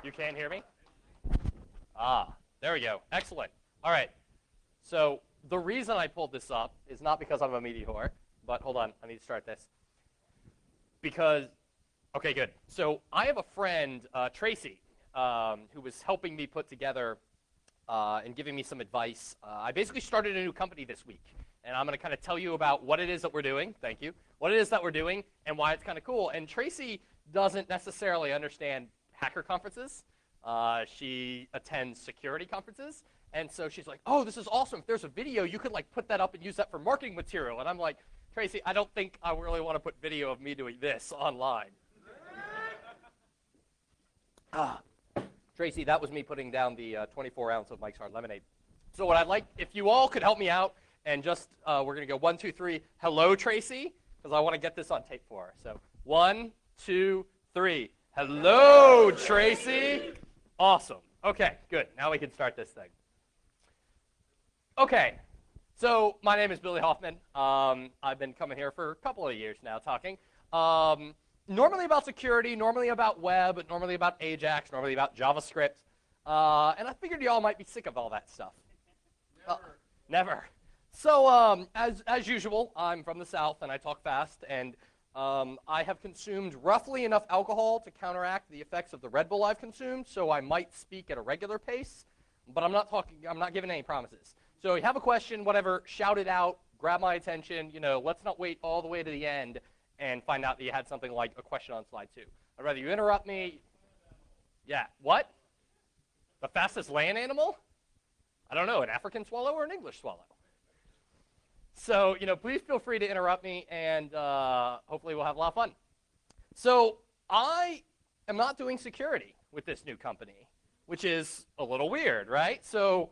You can't hear me? Ah, there we go. Excellent. All right. So the reason I pulled this up is not because I'm a media whore, but hold on. I need to start this. Because, okay, good. So I have a friend, Tracy, who was helping me put together and giving me some advice. I basically started a new company this week, and I'm going to kind of tell you about what it is that we're doing. Thank you. What it is that we're doing and why it's kind of cool. And Tracy doesn't necessarily understand hacker conferences. She attends security conferences. And so she's like, oh, this is awesome. If there's a video, you could like put that up and use that for marketing material. And I'm like, Tracy, I don't think I really want to put video of me doing this online. Tracy, that was me putting down the 24 ounce of Mike's Hard Lemonade. So what I'd like, if you all could help me out and just, we're going to go 1, 2, 3. Hello, Tracy, because I want to get this on tape for her. So 1, 2, 3. Hello, Tracy. Awesome. Okay, good. Now we can start this thing. Okay, so my name is Billy Hoffman. I've been coming here for a couple of years now talking. Normally about security, normally about web, normally about Ajax, normally about JavaScript. And I figured y'all might be sick of all that stuff. Never. So as usual, I'm from the South and I talk fast. And I have consumed roughly enough alcohol to counteract the effects of the Red Bull I've consumed. So I might speak at a regular pace. But I'm not giving any promises. So you have a question, whatever, shout it out, grab my attention. You know, let's not wait all the way to the end and find out that you had something like a question on slide 2. I'd rather you interrupt me. Yeah, what? The fastest land animal? I don't know, an African swallow or an English swallow? So, you know, please feel free to interrupt me, and hopefully we'll have a lot of fun. So I am not doing security with this new company, which is a little weird, right? So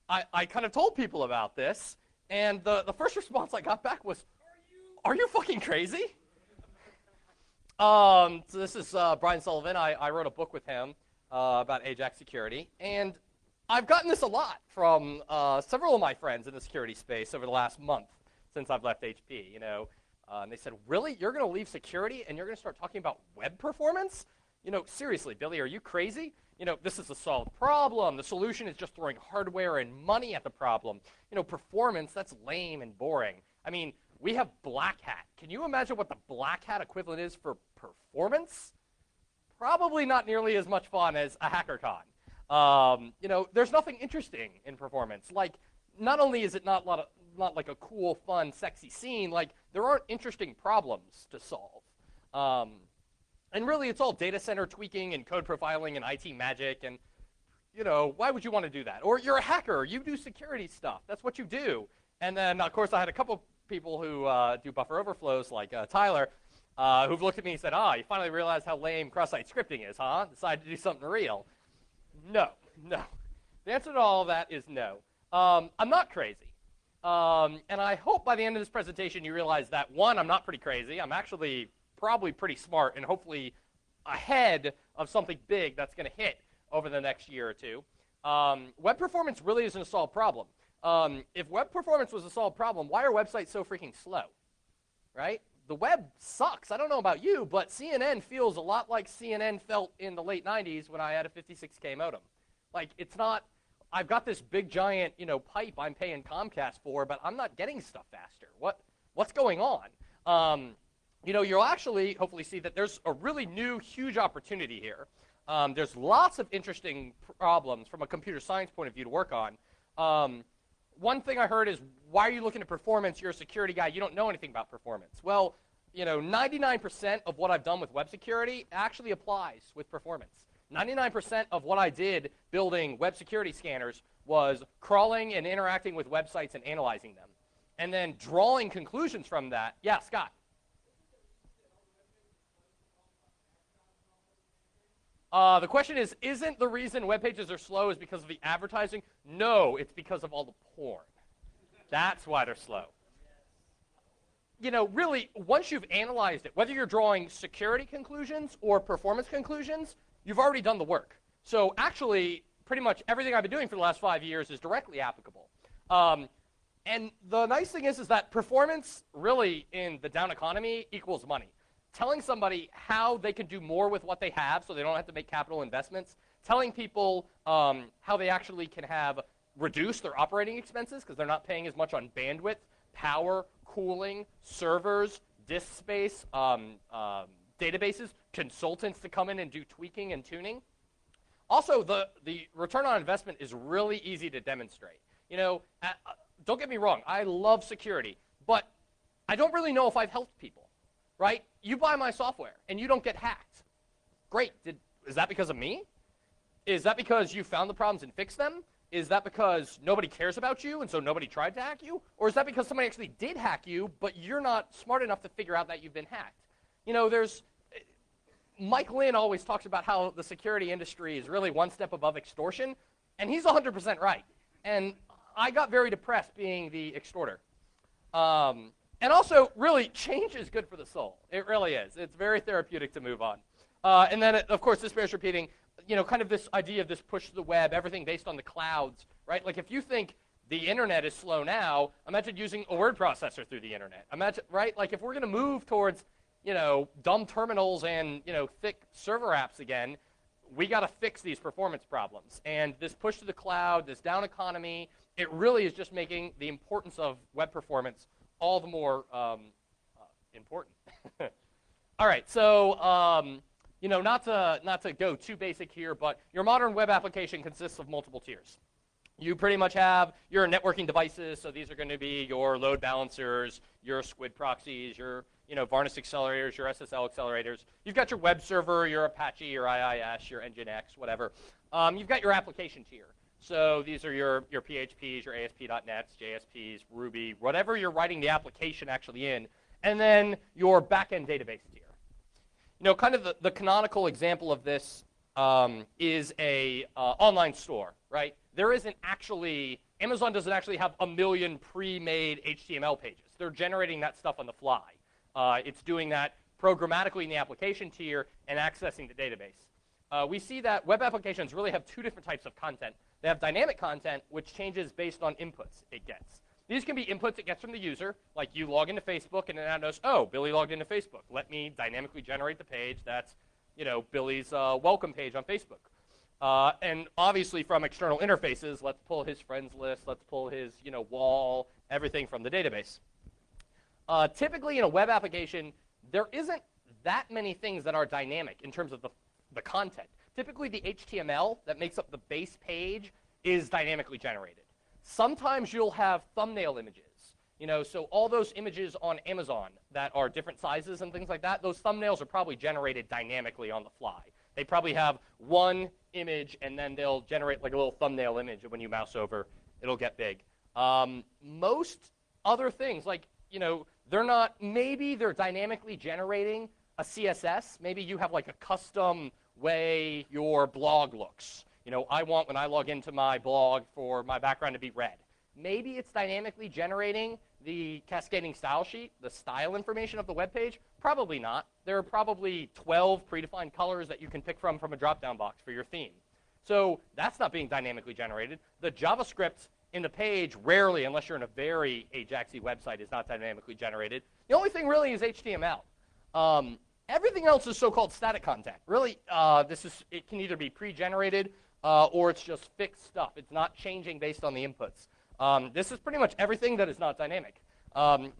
I kind of told people about this, and the first response I got back was, are you fucking crazy? So this is Brian Sullivan. I wrote a book with him about Ajax security, and I've gotten this a lot from several of my friends in the security space over the last month since I've left HP. You know, and they said, really, you're going to leave security and you're going to start talking about web performance? You know, seriously, Billy, are you crazy? You know, this is a solved problem. The solution is just throwing hardware and money at the problem. You know, performance, that's lame and boring. I mean, we have Black Hat. Can you imagine what the Black Hat equivalent is for performance? Probably not nearly as much fun as a HackerCon. You know, there's nothing interesting in performance. Like, not only is it not like a cool, fun, sexy scene, like, there aren't interesting problems to solve. And really, it's all data center tweaking and code profiling and IT magic. And, you know, why would you want to do that? Or you're a hacker. You do security stuff. That's what you do. And then, of course, I had a couple people who do buffer overflows, like Tyler, who've looked at me and said, you finally realized how lame cross-site scripting is, huh? Decided to do something real. No. The answer to all of that is no. I'm not crazy. And I hope by the end of this presentation you realize that, one, I'm not pretty crazy. I'm actually probably pretty smart and hopefully ahead of something big that's going to hit over the next year or two. Web performance really isn't a solved problem. If web performance was a solved problem, why are websites so freaking slow, right? The web sucks. I don't know about you, but CNN feels a lot like CNN felt in the late 90s when I had a 56K modem. Like, it's not, I've got this big giant, you know, pipe I'm paying Comcast for, but I'm not getting stuff faster. What's going on? You know, you'll actually hopefully see that there's a really new, huge opportunity here. There's lots of interesting problems from a computer science point of view to work on. One thing I heard is, why are you looking at performance? You're a security guy. You don't know anything about performance. Well, you know, 99% of what I've done with web security actually applies with performance. 99% of what I did building web security scanners was crawling and interacting with websites and analyzing them, and then drawing conclusions from that. Yeah, Scott. The question is, isn't the reason web pages are slow is because of the advertising? No, it's because of all the porn. That's why they're slow. You know, really, once you've analyzed it, whether you're drawing security conclusions or performance conclusions, you've already done the work. So actually, pretty much everything I've been doing for the last 5 years is directly applicable. And the nice thing is that performance really in the down economy equals money. Telling somebody how they can do more with what they have so they don't have to make capital investments, telling people how they actually can have reduced their operating expenses because they're not paying as much on bandwidth, power, cooling, servers, disk space, databases, consultants to come in and do tweaking and tuning. Also, the return on investment is really easy to demonstrate. You know, don't get me wrong, I love security, but I don't really know if I've helped people, right? You buy my software and you don't get hacked. Great. Is that because of me? Is that because you found the problems and fixed them? Is that because nobody cares about you and so nobody tried to hack you? Or is that because somebody actually did hack you, but you're not smart enough to figure out that you've been hacked? You know, Mike Lynn always talks about how the security industry is really one step above extortion, and he's 100% right. And I got very depressed being the extorter. And also, really, change is good for the soul. It really is. It's very therapeutic to move on. And then, of course, this bears repeating, you know, kind of this idea of this push to the web, everything based on the clouds, right? Like if you think the internet is slow now, imagine using a word processor through the internet. Imagine, right? Like if we're going to move towards, you know, dumb terminals and, you know, thick server apps again, we got to fix these performance problems. And this push to the cloud, this down economy, it really is just making the importance of web performance all the more important. All right, so you know, not to go too basic here, but your modern web application consists of multiple tiers. You pretty much have your networking devices, so these are going to be your load balancers, your squid proxies, your Varnus accelerators, your SSL accelerators. You've got your web server, your Apache, your IIS, your Nginx, whatever. You've got your application tier. So these are your PHPs, your ASP.NETs, JSPs, Ruby, whatever you're writing the application actually in, and then your backend database tier. You know, kind of the canonical example of this is a online store, right? There isn't actually, Amazon doesn't actually have a million pre-made HTML pages. They're generating that stuff on the fly. It's doing that programmatically in the application tier and accessing the database. We see that web applications really have two different types of content. They have dynamic content, which changes based on inputs it gets. These can be inputs it gets from the user, like you log into Facebook and it now knows, oh, Billy logged into Facebook. Let me dynamically generate the page that's, you know, Billy's welcome page on Facebook. And obviously from external interfaces, let's pull his friends list, let's pull his, you know, wall, everything from the database. Typically in a web application, there isn't that many things that are dynamic in terms of the content. Typically the HTML that makes up the base page is dynamically generated. Sometimes you'll have thumbnail images. You know, so all those images on Amazon that are different sizes and things like that, those thumbnails are probably generated dynamically on the fly. They probably have one image and then they'll generate like a little thumbnail image, and when you mouse over, it'll get big. Most other things, like, you know, maybe they're dynamically generating a CSS. Maybe you have like a custom way your blog looks. You know, I want when I log into my blog for my background to be red. Maybe it's dynamically generating the cascading style sheet, the style information of the web page. Probably not. There are probably 12 predefined colors that you can pick from a drop-down box for your theme. So that's not being dynamically generated. The JavaScript in the page rarely, unless you're in a very Ajaxy website, is not dynamically generated. The only thing really is HTML. Everything else is so-called static content. Really, it can either be pre-generated or it's just fixed stuff. It's not changing based on the inputs. This is pretty much everything that is not dynamic.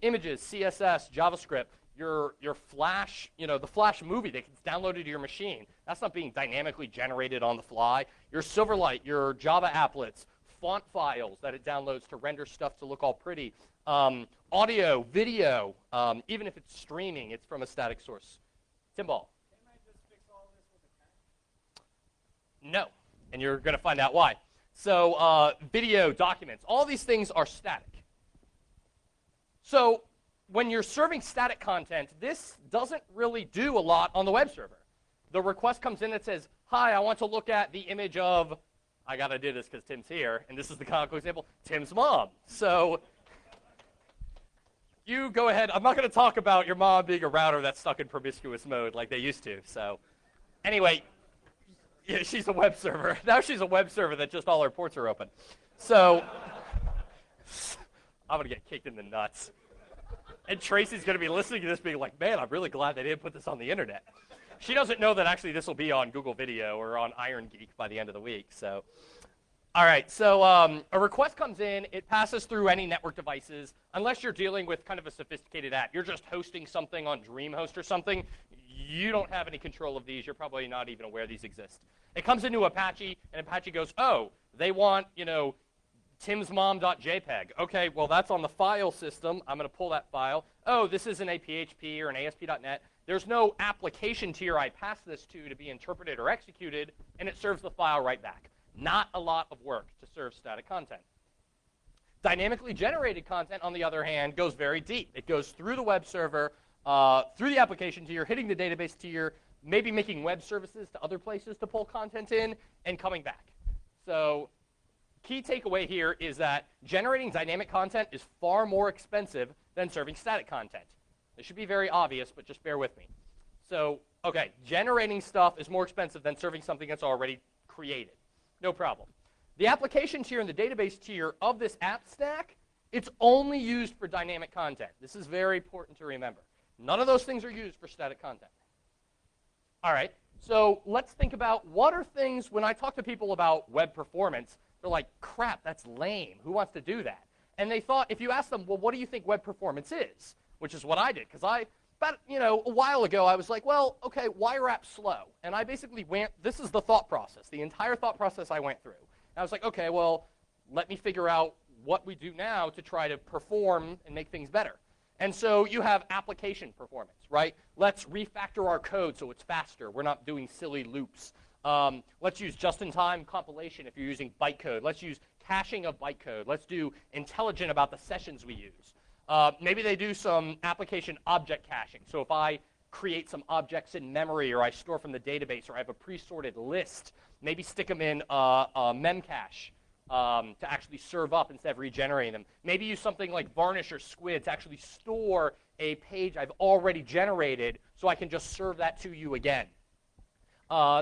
Images, CSS, JavaScript, your Flash, you know, the Flash movie that gets downloaded to your machine. That's not being dynamically generated on the fly. Your Silverlight, your Java applets, font files that it downloads to render stuff to look all pretty. Audio, video, even if it's streaming, it's from a static source. Timbal. Can't I just fix all this with a No, cat? and you're going to find out why. So video, documents, all these things are static. So when you're serving static content, this doesn't really do a lot on the web server. The request comes in that says, hi, I want to look at the image of, I got to do this because Tim's here, and this is the canonical example, Tim's mom. So you go ahead. I'm not going to talk about your mom being a router that's stuck in promiscuous mode like they used to. So anyway, yeah, she's a web server. Now she's a web server that just all her ports are open. So I'm going to get kicked in the nuts. And Tracy's going to be listening to this being like, man, I'm really glad they didn't put this on the internet. She doesn't know that actually this will be on Google Video or on Iron Geek by the end of the week. So, all right, so a request comes in. It passes through any network devices. Unless you're dealing with kind of a sophisticated app. You're just hosting something on DreamHost or something. You don't have any control of these. You're probably not even aware these exist. It comes into Apache, and Apache goes, oh, they want, timsmom.jpg. Okay, well, that's on the file system. I'm going to pull that file. Oh, this isn't a PHP or an ASP.NET. There's no application tier I pass this to be interpreted or executed, and it serves the file right back. Not a lot of work to serve static content. Dynamically generated content, on the other hand, goes very deep. It goes through the web server, through the application tier, hitting the database tier, maybe making web services to other places to pull content in, and coming back. So key takeaway here is that generating dynamic content is far more expensive than serving static content. This should be very obvious, but just bear with me. So, okay, generating stuff is more expensive than serving something that's already created. No problem. The application tier and the database tier of this app stack, it's only used for dynamic content. This is very important to remember. None of those things are used for static content. All right, so let's think about what are things, when I talk to people about web performance, they're like, crap, that's lame. Who wants to do that? And they thought, if you ask them, well, what do you think web performance is? Which is what I did, because about a while ago, I was like, well, okay, why are apps slow? And I basically this is the thought process, the entire thought process I went through. And I was like, okay, well, let me figure out what we do now to try to perform and make things better. And so you have application performance, right? Let's refactor our code so it's faster. We're not doing silly loops. Let's use just-in-time compilation if you're using bytecode. Let's use caching of bytecode. Let's do intelligent about the sessions we use. Maybe they do some application object caching. So if I create some objects in memory or I store from the database or I have a pre-sorted list, maybe stick them in memcache to actually serve up instead of regenerating them. Maybe use something like Varnish or Squid to actually store a page I've already generated so I can just serve that to you again.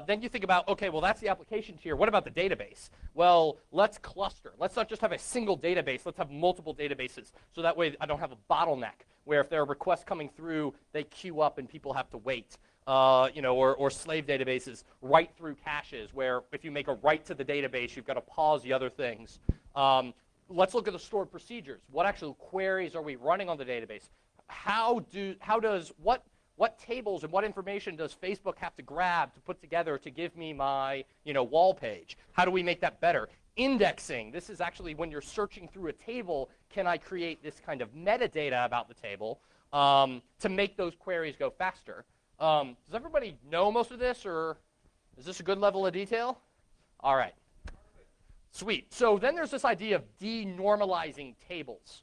Then you think about, okay, well, that's the application tier. What about the database? Well, let's cluster. Let's not just have a single database. Let's have multiple databases. So that way I don't have a bottleneck where if there are requests coming through, they queue up and people have to wait. Or slave databases, write through caches, where if you make a write to the database, you've got to pause the other things. Let's look at the stored procedures. What actual queries are we running on the database? What tables and what information does Facebook have to grab to put together to give me my wall page? How do we make that better? Indexing. This is actually when you're searching through a table, can I create this kind of metadata about the table to make those queries go faster? Does everybody know most of this, or is this a good level of detail? All right. Sweet. So then there's this idea of denormalizing tables.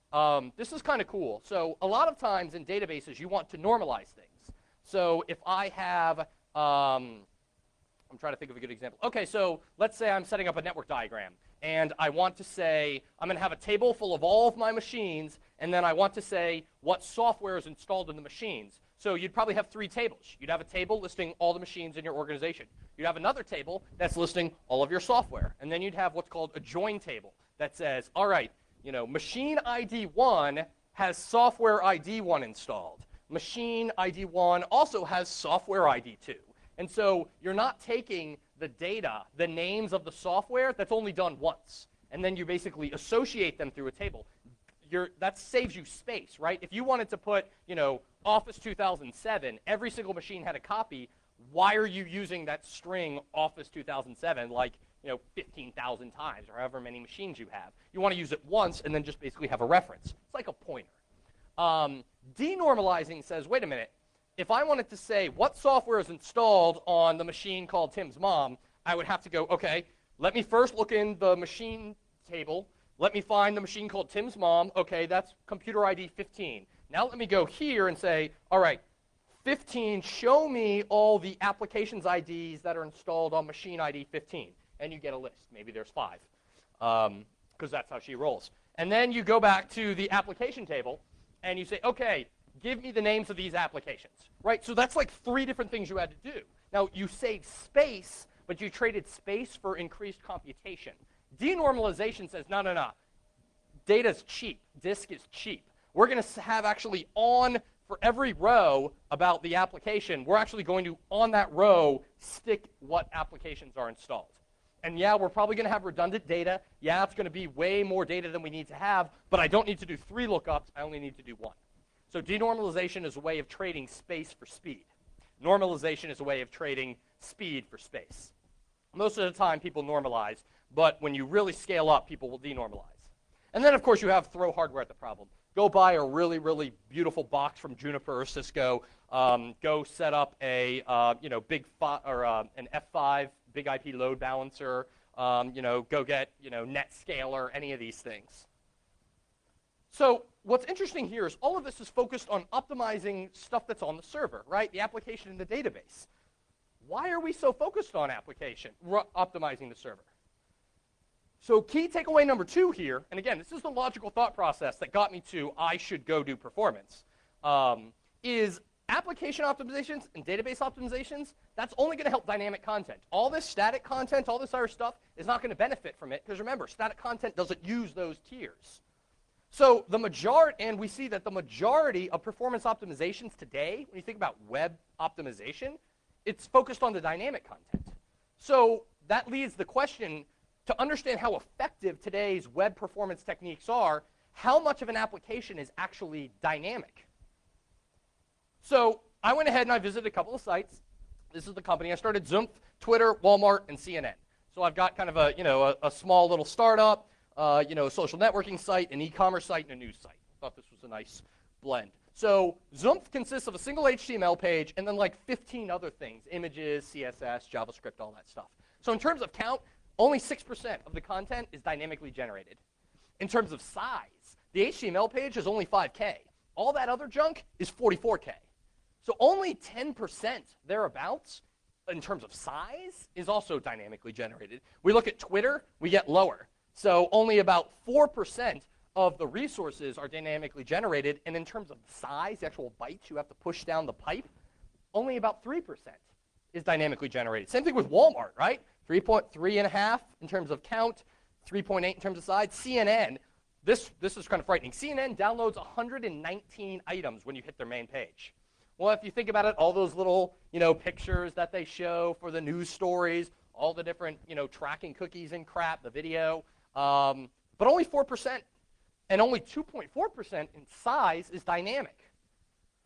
This is kind of cool. So a lot of times in databases, you want to normalize things. So if I have, I'm trying to think of a good example. Okay, so let's say I'm setting up a network diagram, and I want to say I'm going to have a table full of all of my machines, and then I want to say what software is installed in the machines. So you'd probably have three tables. You'd have a table listing all the machines in your organization. You'd have another table that's listing all of your software. And then you'd have what's called a join table that says, all right, machine ID 1 has software ID 1 installed. Machine ID 1 also has software ID 2. And so you're not taking the data, the names of the software, that's only done once. And then you basically associate them through a table. That saves you space, right? If you wanted to put, Office 2007, every single machine had a copy. Why are you using that string Office 2007 like 15,000 times or however many machines you have? You want to use it once and then just basically have a reference. It's like a pointer. Denormalizing says, wait a minute. If I wanted to say what software is installed on the machine called Tim's mom, I would have to go, okay, let me first look in the machine table. Let me find the machine called Tim's mom. Okay, that's computer ID 15. Now let me go here and say, all right, 15, show me all the applications IDs that are installed on machine ID 15. And you get a list. Maybe there's 5, because that's how she rolls. And then you go back to the application table, and you say, okay, give me the names of these applications. Right? So that's like 3 different things you had to do. Now, you saved space, but you traded space for increased computation. Denormalization says, no. Data's cheap. Disk is cheap. we're going to have actually on for every row about the application, we're actually going to, on that row, stick what applications are installed. And yeah, we're probably going to have redundant data. Yeah, it's going to be way more data than we need to have, but I don't need to do 3 lookups. I only need to do 1. So denormalization is a way of trading space for speed. Normalization is a way of trading speed for space. Most of the time, people normalize, but when you really scale up, people will denormalize. And then, of course, you have throw hardware at the problem. Go buy a really, really beautiful box from Juniper or Cisco. Go set up a an F5 big IP load balancer. Go get NetScaler, any of these things. So what's interesting here is all of this is focused on optimizing stuff that's on the server, right? The application in the database. Why are we so focused on optimizing the server? So key takeaway number 2 here, and again, this is the logical thought process that got me to I should go do performance, is application optimizations and database optimizations, that's only going to help dynamic content. All this static content, all this other stuff is not going to benefit from it, because remember, static content doesn't use those tiers. So the majority, and we see that the majority of performance optimizations today, when you think about web optimization, it's focused on the dynamic content. So that leads the question, to understand how effective today's web performance techniques are, how much of an application is actually dynamic? So I went ahead and I visited a couple of sites. This is the company. I started Zumpf, Twitter, Walmart, and CNN. So I've got kind of a small little startup, a social networking site, an e-commerce site, and a news site. Thought this was a nice blend. So Zumpf consists of a single HTML page and then like 15 other things, images, CSS, JavaScript, all that stuff. So in terms of count, only 6% of the content is dynamically generated. In terms of size, the HTML page is only 5K. All that other junk is 44K. So only 10% thereabouts, in terms of size, is also dynamically generated. We look at Twitter, we get lower. So only about 4% of the resources are dynamically generated. And in terms of size, the actual bytes you have to push down the pipe, only about 3% is dynamically generated. Same thing with Walmart, right? 3.3.5 in terms of count, 3.8 in terms of size. CNN, this is kind of frightening. CNN downloads 119 items when you hit their main page. Well, if you think about it, all those little, pictures that they show for the news stories, all the different, tracking cookies and crap, the video, but only 4% and only 2.4% in size is dynamic.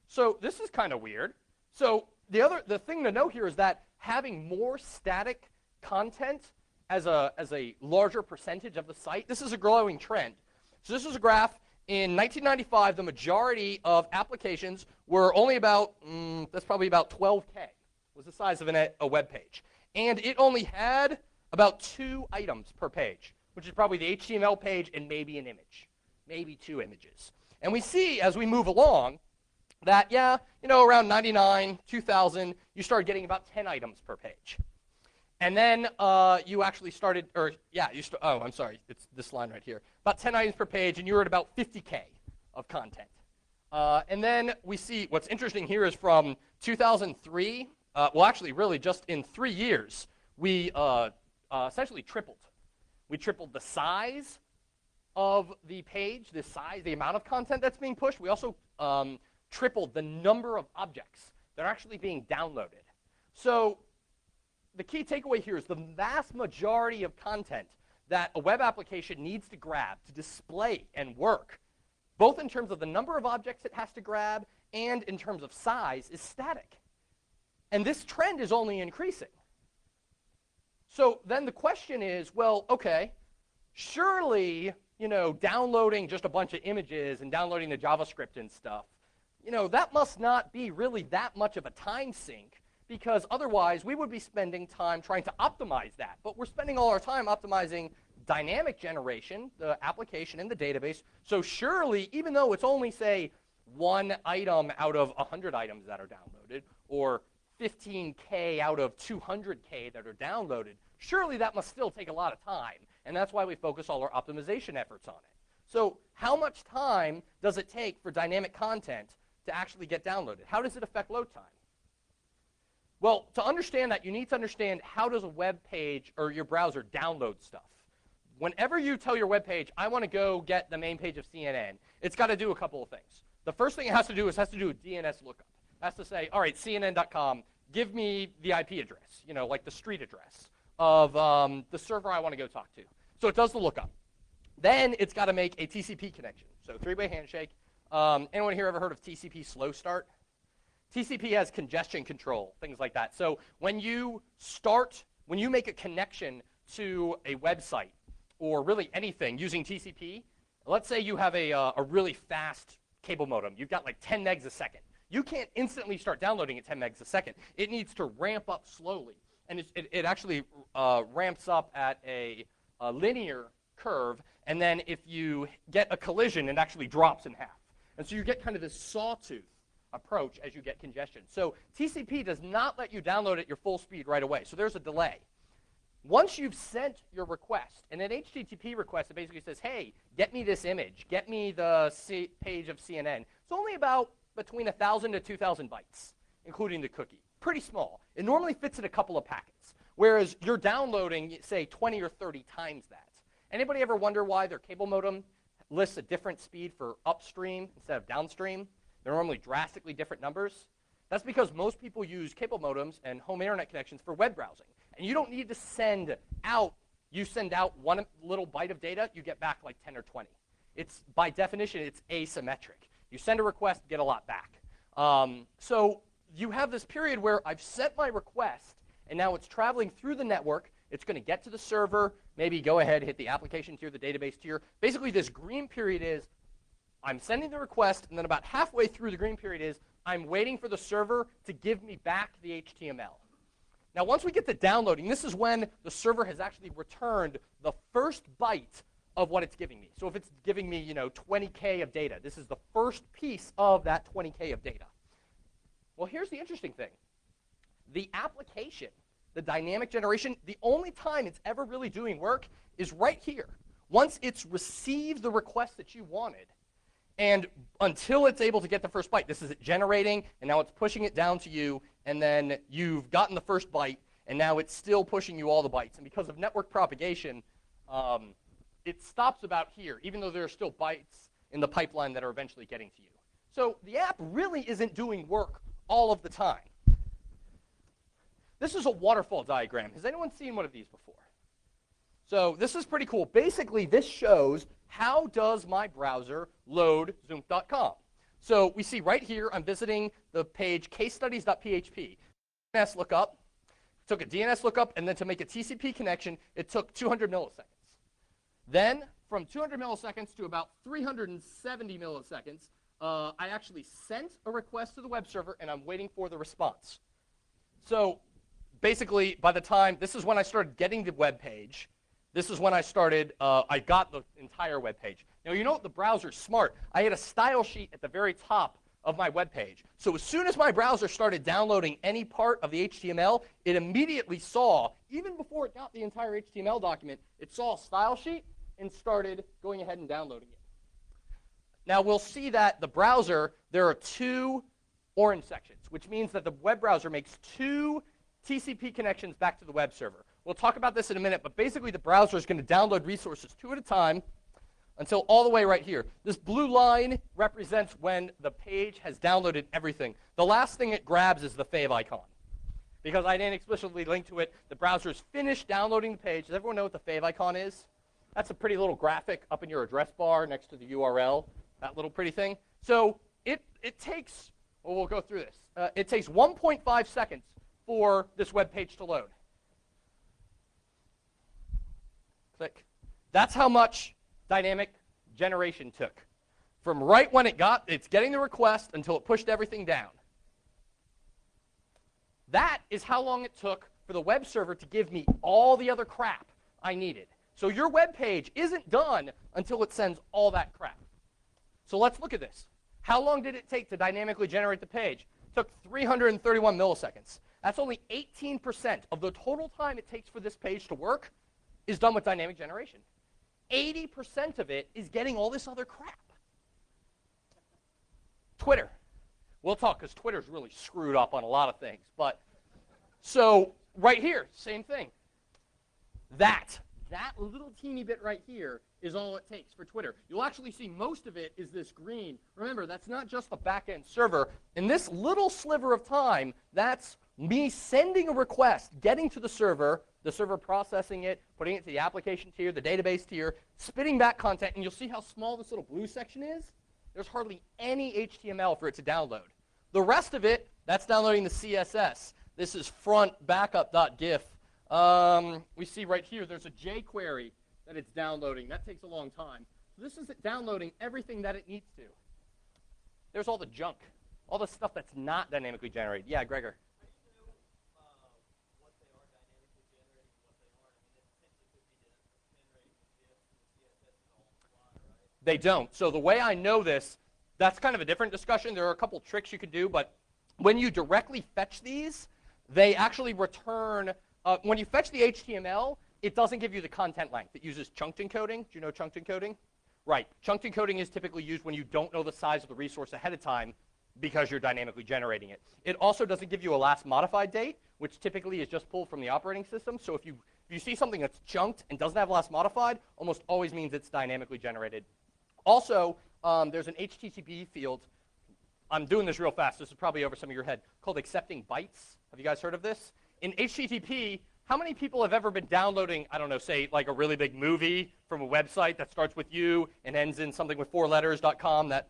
So this is kind of weird. So the thing to know here is that having more static content as a larger percentage of the site, this is a growing trend. So this is a graph. In 1995, the majority of applications were only about, that's probably about 12K, was the size of a web page. And it only had about 2 items per page, which is probably the HTML page and maybe an image, maybe 2 images. And we see as we move along that, around 99, 2000, you started getting about 10 items per page. And then you actually started, I'm sorry, it's this line right here. About 10 items per page, and you were at about 50K of content. And then we see what's interesting here is from 2003, really just in 3 years, we essentially tripled. We tripled the size of the page, the amount of content that's being pushed. We also tripled the number of objects that are actually being downloaded. So the key takeaway here is the vast majority of content that a web application needs to grab to display and work, both in terms of the number of objects it has to grab and in terms of size, is static. And this trend is only increasing. So then the question is, well, okay, surely, downloading just a bunch of images and downloading the JavaScript and stuff, that must not be really that much of a time sink, because otherwise we would be spending time trying to optimize that. But we're spending all our time optimizing dynamic generation, the application in the database. So surely, even though it's only, say, 1 item out of 100 items that are downloaded, or 15K out of 200K that are downloaded, surely that must still take a lot of time. And that's why we focus all our optimization efforts on it. So how much time does it take for dynamic content to actually get downloaded? How does it affect load time? Well, to understand that, you need to understand how does a web page or your browser download stuff. whenever you tell your web page, I want to go get the main page of CNN, it's got to do a couple of things. The first thing it has to do is a DNS lookup. It has to say, all right, CNN.com, give me the IP address, like the street address of the server I want to go talk to. So it does the lookup. Then it's got to make a TCP connection. So three-way handshake. Anyone here ever heard of TCP slow start? TCP has congestion control, things like that. So when you make a connection to a website or really anything using TCP, let's say you have a really fast cable modem. You've got like 10 megs a second. You can't instantly start downloading at 10 megs a second. It needs to ramp up slowly. And it actually ramps up at a linear curve. And then if you get a collision, it actually drops in half. And so you get kind of this sawtooth approach as you get congestion. So TCP does not let you download at your full speed right away. So there's a delay. Once you've sent your request, and an HTTP request, it basically says, hey, get me this image, get me the page of CNN. It's only about between 1,000 to 2,000 bytes, including the cookie. Pretty small. It normally fits in a couple of packets, whereas you're downloading, say, 20 or 30 times that. Anybody ever wonder why their cable modem lists a different speed for upstream instead of downstream? They're normally drastically different numbers. That's because most people use cable modems and home internet connections for web browsing. And you don't need to send out, you send out one little byte of data, you get back like 10 or 20. It's, by definition, it's asymmetric. You send a request, get a lot back. So you have this period where I've sent my request, and now it's traveling through the network. It's going to get to the server, maybe go ahead, hit the application tier, the database tier. Basically, this green period is I'm sending the request, and then about halfway through the green period is I'm waiting for the server to give me back the HTML. Now, once we get to downloading, this is when the server has actually returned the first byte of what it's giving me. So if it's giving me, 20K of data, this is the first piece of that 20K of data. Well, here's the interesting thing. The application, the dynamic generation, the only time it's ever really doing work is right here. Once it's received the request that you wanted, and until it's able to get the first byte, this is it generating, and now it's pushing it down to you, and then you've gotten the first byte, and now it's still pushing you all the bytes. And because of network propagation, it stops about here, even though there are still bytes in the pipeline that are eventually getting to you. So the app really isn't doing work all of the time. This is a waterfall diagram. Has anyone seen one of these before? So this is pretty cool. Basically, this shows how does my browser load Zoom.com. So we see right here, I'm visiting the page casestudies.php. DNS lookup, took a DNS lookup, and then to make a TCP connection, it took 200 milliseconds. Then from 200 milliseconds to about 370 milliseconds, I actually sent a request to the web server, and I'm waiting for the response. So basically, by the time, this is when I started getting the web page. This is when I started, I got the entire web page. Now, you know what? The browser's smart. I had a style sheet at the very top of my web page. So as soon as my browser started downloading any part of the HTML, it immediately saw, even before it got the entire HTML document, it saw a style sheet and started going ahead and downloading it. Now, we'll see that the browser, there are two orange sections, which means that the web browser makes two TCP connections back to the web server. We'll talk about this in a minute, but basically the browser is going to download resources two at a time until all the way right here. This blue line represents when the page has downloaded everything. The last thing it grabs is the fave icon. Because I didn't explicitly link to it, the browser's finished downloading the page. Does everyone know what the fave icon is? That's a pretty little graphic up in your address bar next to the URL, that little pretty thing. So it takes, well, we'll go through this. It takes 1.5 seconds for this web page to load. Click. That's how much dynamic generation took. From right when it's getting the request until it pushed everything down. That is how long it took for the web server to give me all the other crap I needed. So your web page isn't done until it sends all that crap. So let's look at this. How long did it take to dynamically generate the page? It took 331 milliseconds. That's only 18% of the total time it takes for this page to work is done with dynamic generation. 80% of it is getting all this other crap. Twitter. We'll talk because Twitter's really screwed up on a lot of things. But so right here, same thing. That That little teeny bit right here is all it takes for Twitter. You'll actually see most of it is this green. Remember, that's not just the back-end server. In this little sliver of time, that's me sending a request, getting to the server processing it, putting it to the application tier, the database tier, spitting back content, and you'll see how small this little blue section is. There's hardly any HTML for it to download. The rest of it, that's downloading the CSS. This is front backup.gif. We see right here there's a jQuery that it's downloading. That takes a long time. So this is it downloading everything that it needs to. There's all the junk, all the stuff that's not dynamically generated. Yeah, Gregor. They don't. So the way I know this, that's kind of a different discussion. There are a couple tricks you could do, but when you directly fetch these, they actually return, when you fetch the HTML, it doesn't give you the content length. It uses chunked encoding. Do you know chunked encoding? Right. Chunked encoding is typically used when you don't know the size of the resource ahead of time because you're dynamically generating it. It also doesn't give you a last modified date, which typically is just pulled from the operating system. So if you see something that's chunked and doesn't have last modified, almost always means it's dynamically generated. Also, there's an HTTP field. I'm doing this real fast. This is probably over some of your head, called accepting bytes. Have you guys heard of this? In HTTP, how many people have ever been downloading, I don't know, say like a really big movie from a website that starts with you and ends in something with 4letters.com, that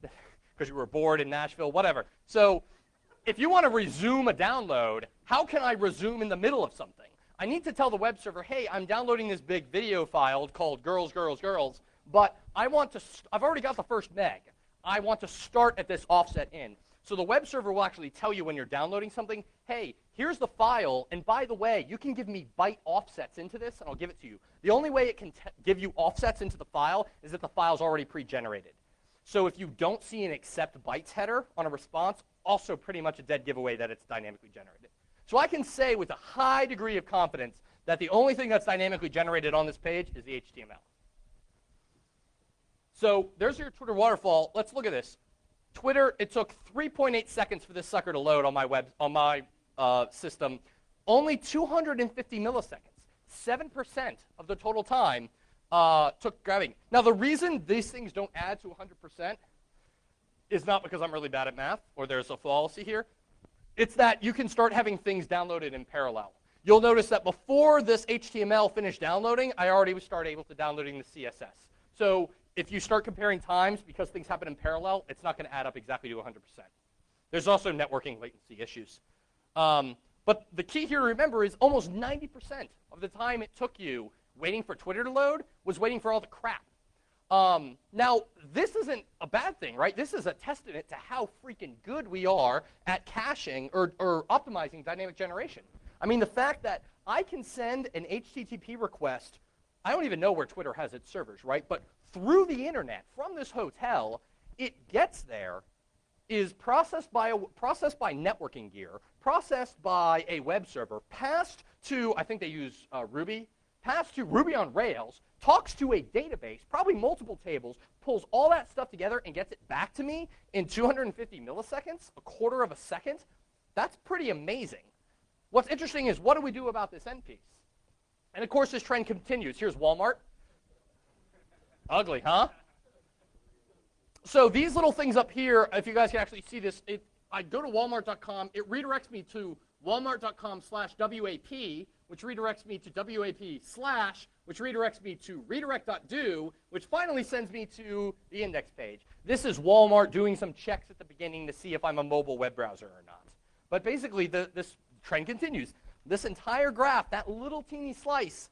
because you were bored in Nashville, whatever. So if you want to resume a download, how can I resume in the middle of something? I need to tell the web server, hey, I'm downloading this big video file called girls, girls, girls, but I've already got the first meg. I want to start at this offset in. So the web server will actually tell you when you're downloading something, hey, here's the file, and by the way, you can give me byte offsets into this, and I'll give it to you. The only way it can give you offsets into the file is if the file's already pre-generated. So if you don't see an accept bytes header on a response, also pretty much a dead giveaway that it's dynamically generated. So I can say with a high degree of confidence that the only thing that's dynamically generated on this page is the HTML. So there's your Twitter waterfall. Let's look at this. Twitter, it took 3.8 seconds for this sucker to load on my system. Only 250 milliseconds. 7% of the total time took grabbing. Now, the reason these things don't add to 100% is not because I'm really bad at math or there's a fallacy here. It's that you can start having things downloaded in parallel. You'll notice that before this HTML finished downloading, I already started able to downloading the CSS. So if you start comparing times, because things happen in parallel, it's not going to add up exactly to 100%. There's also networking latency issues. But the key here to remember is almost 90% of the time it took you waiting for Twitter to load was waiting for all the crap. Now, this isn't a bad thing, right? This is a testament to how freaking good we are at caching or optimizing dynamic generation. I mean, the fact that I can send an HTTP request, I don't even know where Twitter has its servers, right? But through the internet, from this hotel, it gets there, is processed by networking gear, processed by a web server, passed to, I think they use Ruby, passed to Ruby on Rails, talks to a database, probably multiple tables, pulls all that stuff together and gets it back to me in 250 milliseconds, a quarter of a second. That's pretty amazing. What's interesting is what do we do about this end piece? And of course, this trend continues. Here's Walmart. Ugly, huh? So these little things up here, if you guys can actually see this, I go to walmart.com. It redirects me to walmart.com/WAP, which redirects me to WAP/, which redirects me to redirect.do, which finally sends me to the index page. This is Walmart doing some checks at the beginning to see if I'm a mobile web browser or not. But basically, this trend continues. This entire graph, that little teeny slice,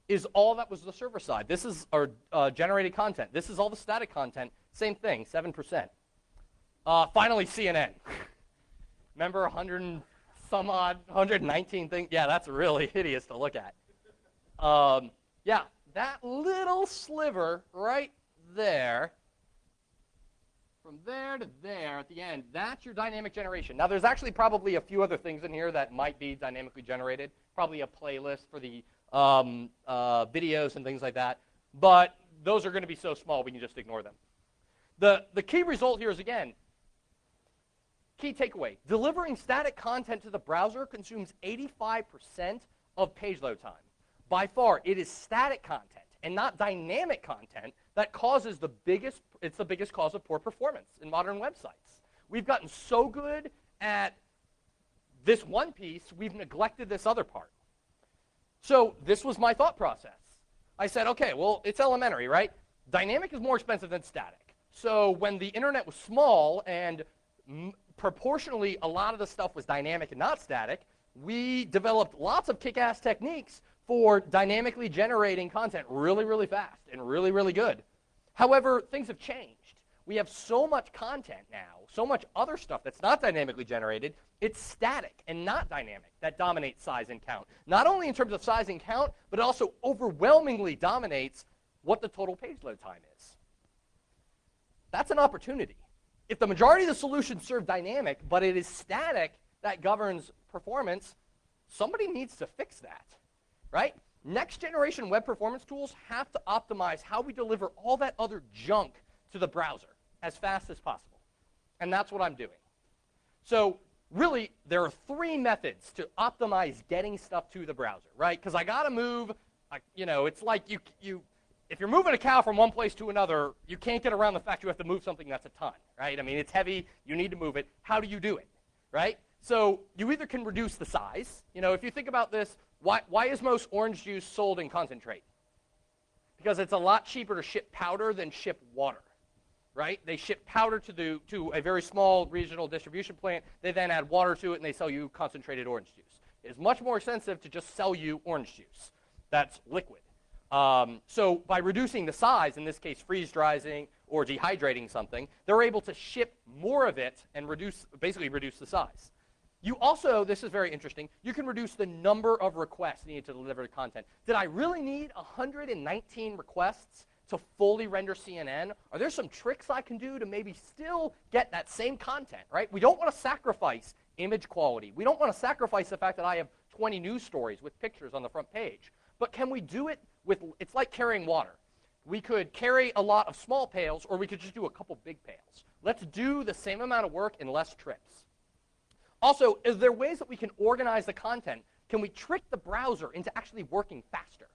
is all that was the server side. This is our generated content. This is all the static content. Same thing, 7%. Finally, CNN. Remember 100 and some odd, 119 things? Yeah, that's really hideous to look at. Yeah, that little sliver right there, from there to there at the end, that's your dynamic generation. Now, there's actually probably a few other things in here that might be dynamically generated, probably a playlist for the videos and things like that. But those are going to be so small, we can just ignore them. The key result here is, again, key takeaway. Delivering static content to the browser consumes 85% of page load time. by far, it is static content and not dynamic content that causes it's the biggest cause of poor performance in modern websites. We've gotten so good at this one piece, we've neglected this other part. So this was my thought process. I said, okay, well, it's elementary, right? Dynamic is more expensive than static. So when the internet was small and proportionally a lot of the stuff was dynamic and not static, we developed lots of kick-ass techniques for dynamically generating content really, really fast and really, really good. However, things have changed. We have so much content now, so much other stuff that's not dynamically generated, it's static and not dynamic that dominates size and count. Not only in terms of size and count, but it also overwhelmingly dominates what the total page load time is. That's an opportunity. If the majority of the solutions serve dynamic, but it is static that governs performance, somebody needs to fix that, right? Next generation web performance tools have to optimize how we deliver all that other junk to the browser as fast as possible. And that's what I'm doing. So really, there are 3 methods to optimize getting stuff to the browser, right? Because I got to move, it's like if you're moving a cow from one place to another, you can't get around the fact you have to move something that's a ton, right? I mean, it's heavy, you need to move it. How do you do it, right? So you either can reduce the size. If you think about this, why is most orange juice sold in concentrate? Because it's a lot cheaper to ship powder than ship water, right? They ship powder to a very small regional distribution plant. They then add water to it, and they sell you concentrated orange juice. It is much more expensive to just sell you orange juice that's liquid. So by reducing the size, in this case freeze-drying or dehydrating something, they're able to ship more of it and basically reduce the size. You also, this is very interesting, you can reduce the number of requests needed to deliver the content. Did I really need 119 requests to fully render CNN? Are there some tricks I can do to maybe still get that same content, right? We don't want to sacrifice image quality. We don't want to sacrifice the fact that I have 20 news stories with pictures on the front page. But can we do it with, it's like carrying water. We could carry a lot of small pails, or we could just do a couple big pails. Let's do the same amount of work in less trips. Also, is there ways that we can organize the content? Can we trick the browser into actually working faster?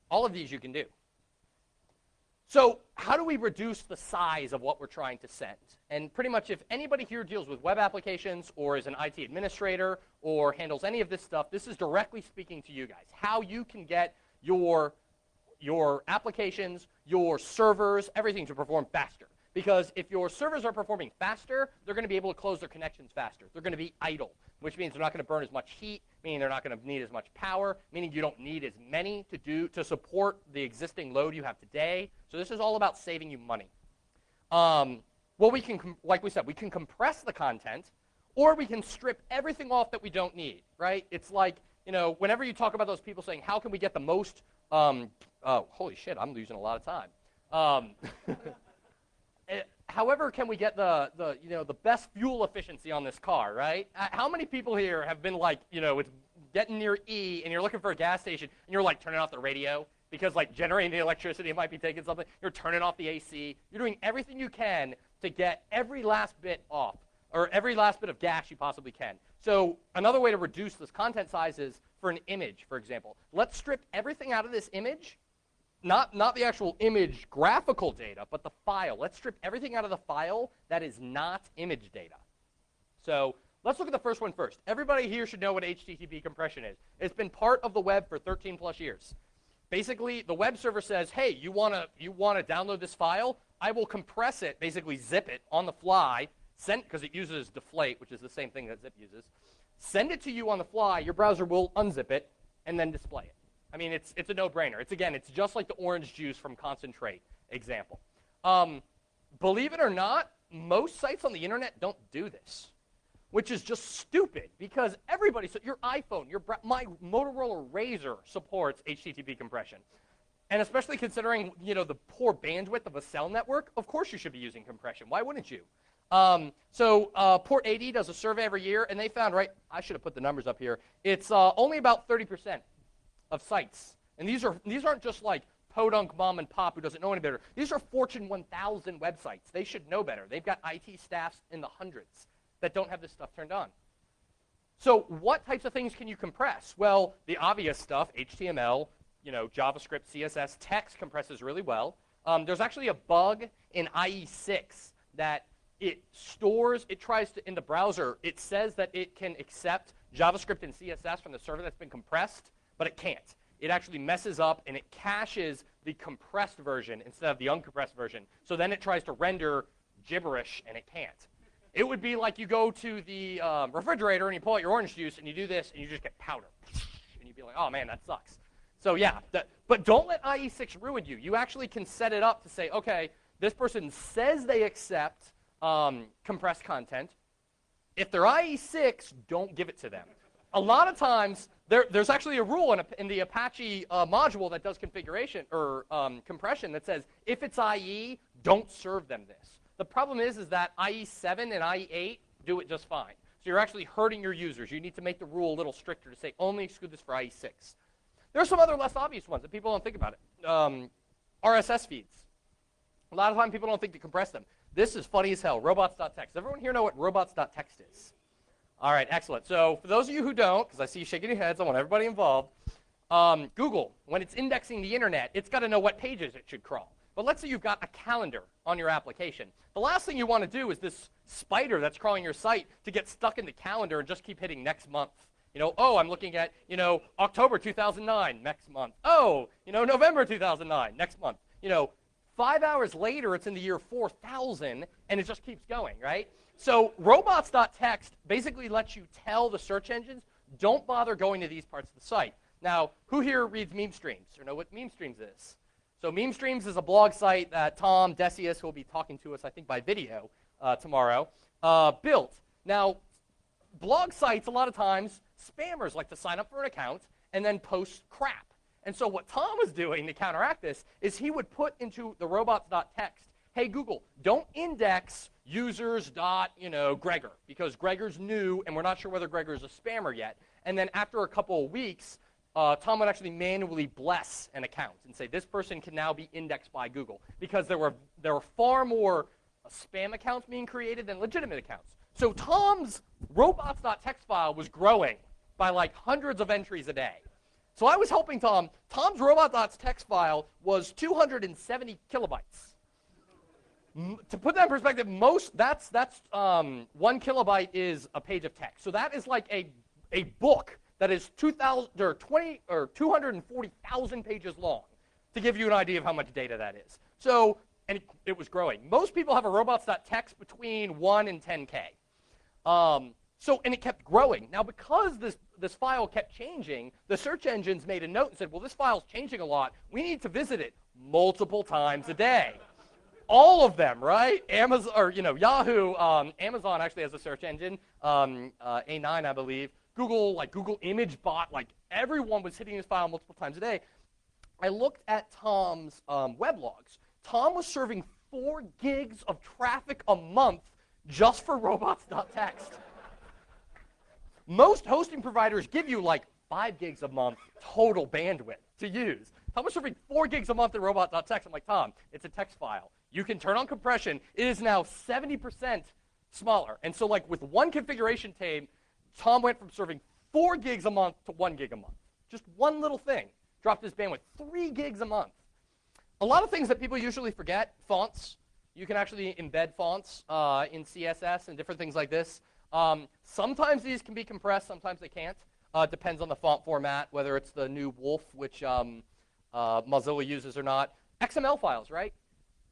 All of these you can do. So how do we reduce the size of what we're trying to send? And pretty much if anybody here deals with web applications or is an IT administrator or handles any of this stuff, this is directly speaking to you guys. How you can get your applications, your servers, everything to perform faster. Because if your servers are performing faster, they're going to be able to close their connections faster. They're going to be idle, which means they're not going to burn as much heat, meaning they're not going to need as much power, meaning you don't need as many to support the existing load you have today. So this is all about saving you money. Well, we can, like we said, we can compress the content, or we can strip everything off that we don't need, right? It's like, whenever you talk about those people saying, how can we get the most, holy shit, I'm losing a lot of time. However can we get the best fuel efficiency on this car, right? How many people here have been like, it's getting near E and you're looking for a gas station and you're like turning off the radio because like generating the electricity might be taking something. You're turning off the AC. You're doing everything you can to get every last bit off or every last bit of gas you possibly can. So another way to reduce this content size is for an image, for example. Let's strip everything out of this image. Not the actual image graphical data, but the file. Let's strip everything out of the file that is not image data. So let's look at the first one first. Everybody here should know what HTTP compression is. It's been part of the web for 13 plus years. Basically, the web server says, hey, you want to download this file? I will compress it, basically zip it on the fly, because it uses deflate, which is the same thing that zip uses. Send it to you on the fly. Your browser will unzip it and then display it. I mean, it's a no-brainer. It's just like the orange juice from concentrate example. Believe it or not, most sites on the internet don't do this, which is just stupid because everybody, so your iPhone, my Motorola Razr supports HTTP compression. And especially considering, the poor bandwidth of a cell network, of course you should be using compression. Why wouldn't you? Port 80 does a survey every year, and they found, right, I should have put the numbers up here, it's only about 30% of sites. And these aren't just like podunk mom and pop who doesn't know any better. These are Fortune 1000 websites. They should know better. They've got IT staffs in the hundreds that don't have this stuff turned on. So what types of things can you compress? Well, the obvious stuff, HTML, JavaScript, CSS, text compresses really well. There's actually a bug in IE6 that in the browser, it says that it can accept JavaScript and CSS from the server that's been compressed, but it can't. It actually messes up and it caches the compressed version instead of the uncompressed version. So then it tries to render gibberish and it can't. It would be like you go to the refrigerator and you pull out your orange juice and you do this and you just get powder. And you'd be like, oh man, that sucks. So yeah, but don't let IE6 ruin you. You actually can set it up to say, okay, this person says they accept compressed content. If they're IE6, don't give it to them. A lot of times, there's actually a rule in the Apache module that does configuration or compression that says, if it's IE, don't serve them this. The problem is that IE7 and IE8 do it just fine. So you're actually hurting your users. You need to make the rule a little stricter to say, only exclude this for IE6. There are some other less obvious ones that people don't think about it. RSS feeds. A lot of time people don't think to compress them. This is funny as hell, robots.txt. Does everyone here know what robots.txt is? All right, excellent. So for those of you who don't, because I see you shaking your heads, I want everybody involved, Google, when it's indexing the internet, it's got to know what pages it should crawl. But let's say you've got a calendar on your application. The last thing you want to do is this spider that's crawling your site to get stuck in the calendar and just keep hitting next month. Oh, I'm looking at, October 2009, next month. Oh, November 2009, next month. 5 hours later, it's in the year 4000, and it just keeps going, right? So robots.txt basically lets you tell the search engines, don't bother going to these parts of the site. Now, who here reads meme streams or know what meme streams is? So meme streams is a blog site that Tom Decius, who will be talking to us, I think, by video tomorrow, built. Now, blog sites, a lot of times, spammers like to sign up for an account and then post crap. And so what Tom was doing to counteract this is he would put into the robots.txt, hey, Google, don't index users.Gregor, because Gregor's new, and we're not sure whether Gregor's a spammer yet. And then after a couple of weeks, Tom would actually manually bless an account and say, this person can now be indexed by Google, because there were far more spam accounts being created than legitimate accounts. So Tom's robots.txt file was growing by like hundreds of entries a day. So I was helping Tom. Tom's robots.txt file was 270 kilobytes. To put that in perspective, that's 1 kilobyte is a page of text. So that is like a book that is 240,000 pages long, to give you an idea of how much data that is. So, and it was growing. Most people have a robots.txt between 1 and 10K. And it kept growing. Now, because this file kept changing, the search engines made a note and said, well, this file's changing a lot. We need to visit it multiple times a day. All of them, right? Amazon, or Yahoo, Amazon actually has a search engine, A9, I believe. Google, like Google Image Bot, like everyone was hitting this file multiple times a day. I looked at Tom's web logs. Tom was serving 4 gigs of traffic a month just for robots.txt. Most hosting providers give you like 5 gigs a month total bandwidth to use. Tom was serving 4 gigs a month in robots.txt. I'm like, Tom, it's a text file. You can turn on compression. It is now 70% smaller. And so like with one configuration tape, Tom went from serving 4 gigs a month to 1 gig a month. Just one little thing dropped his bandwidth, 3 gigs a month. A lot of things that people usually forget, fonts. You can actually embed fonts in CSS and different things like this. Sometimes these can be compressed, sometimes they can't. Depends on the font format, whether it's the new Wolf, which Mozilla uses or not. XML files, right?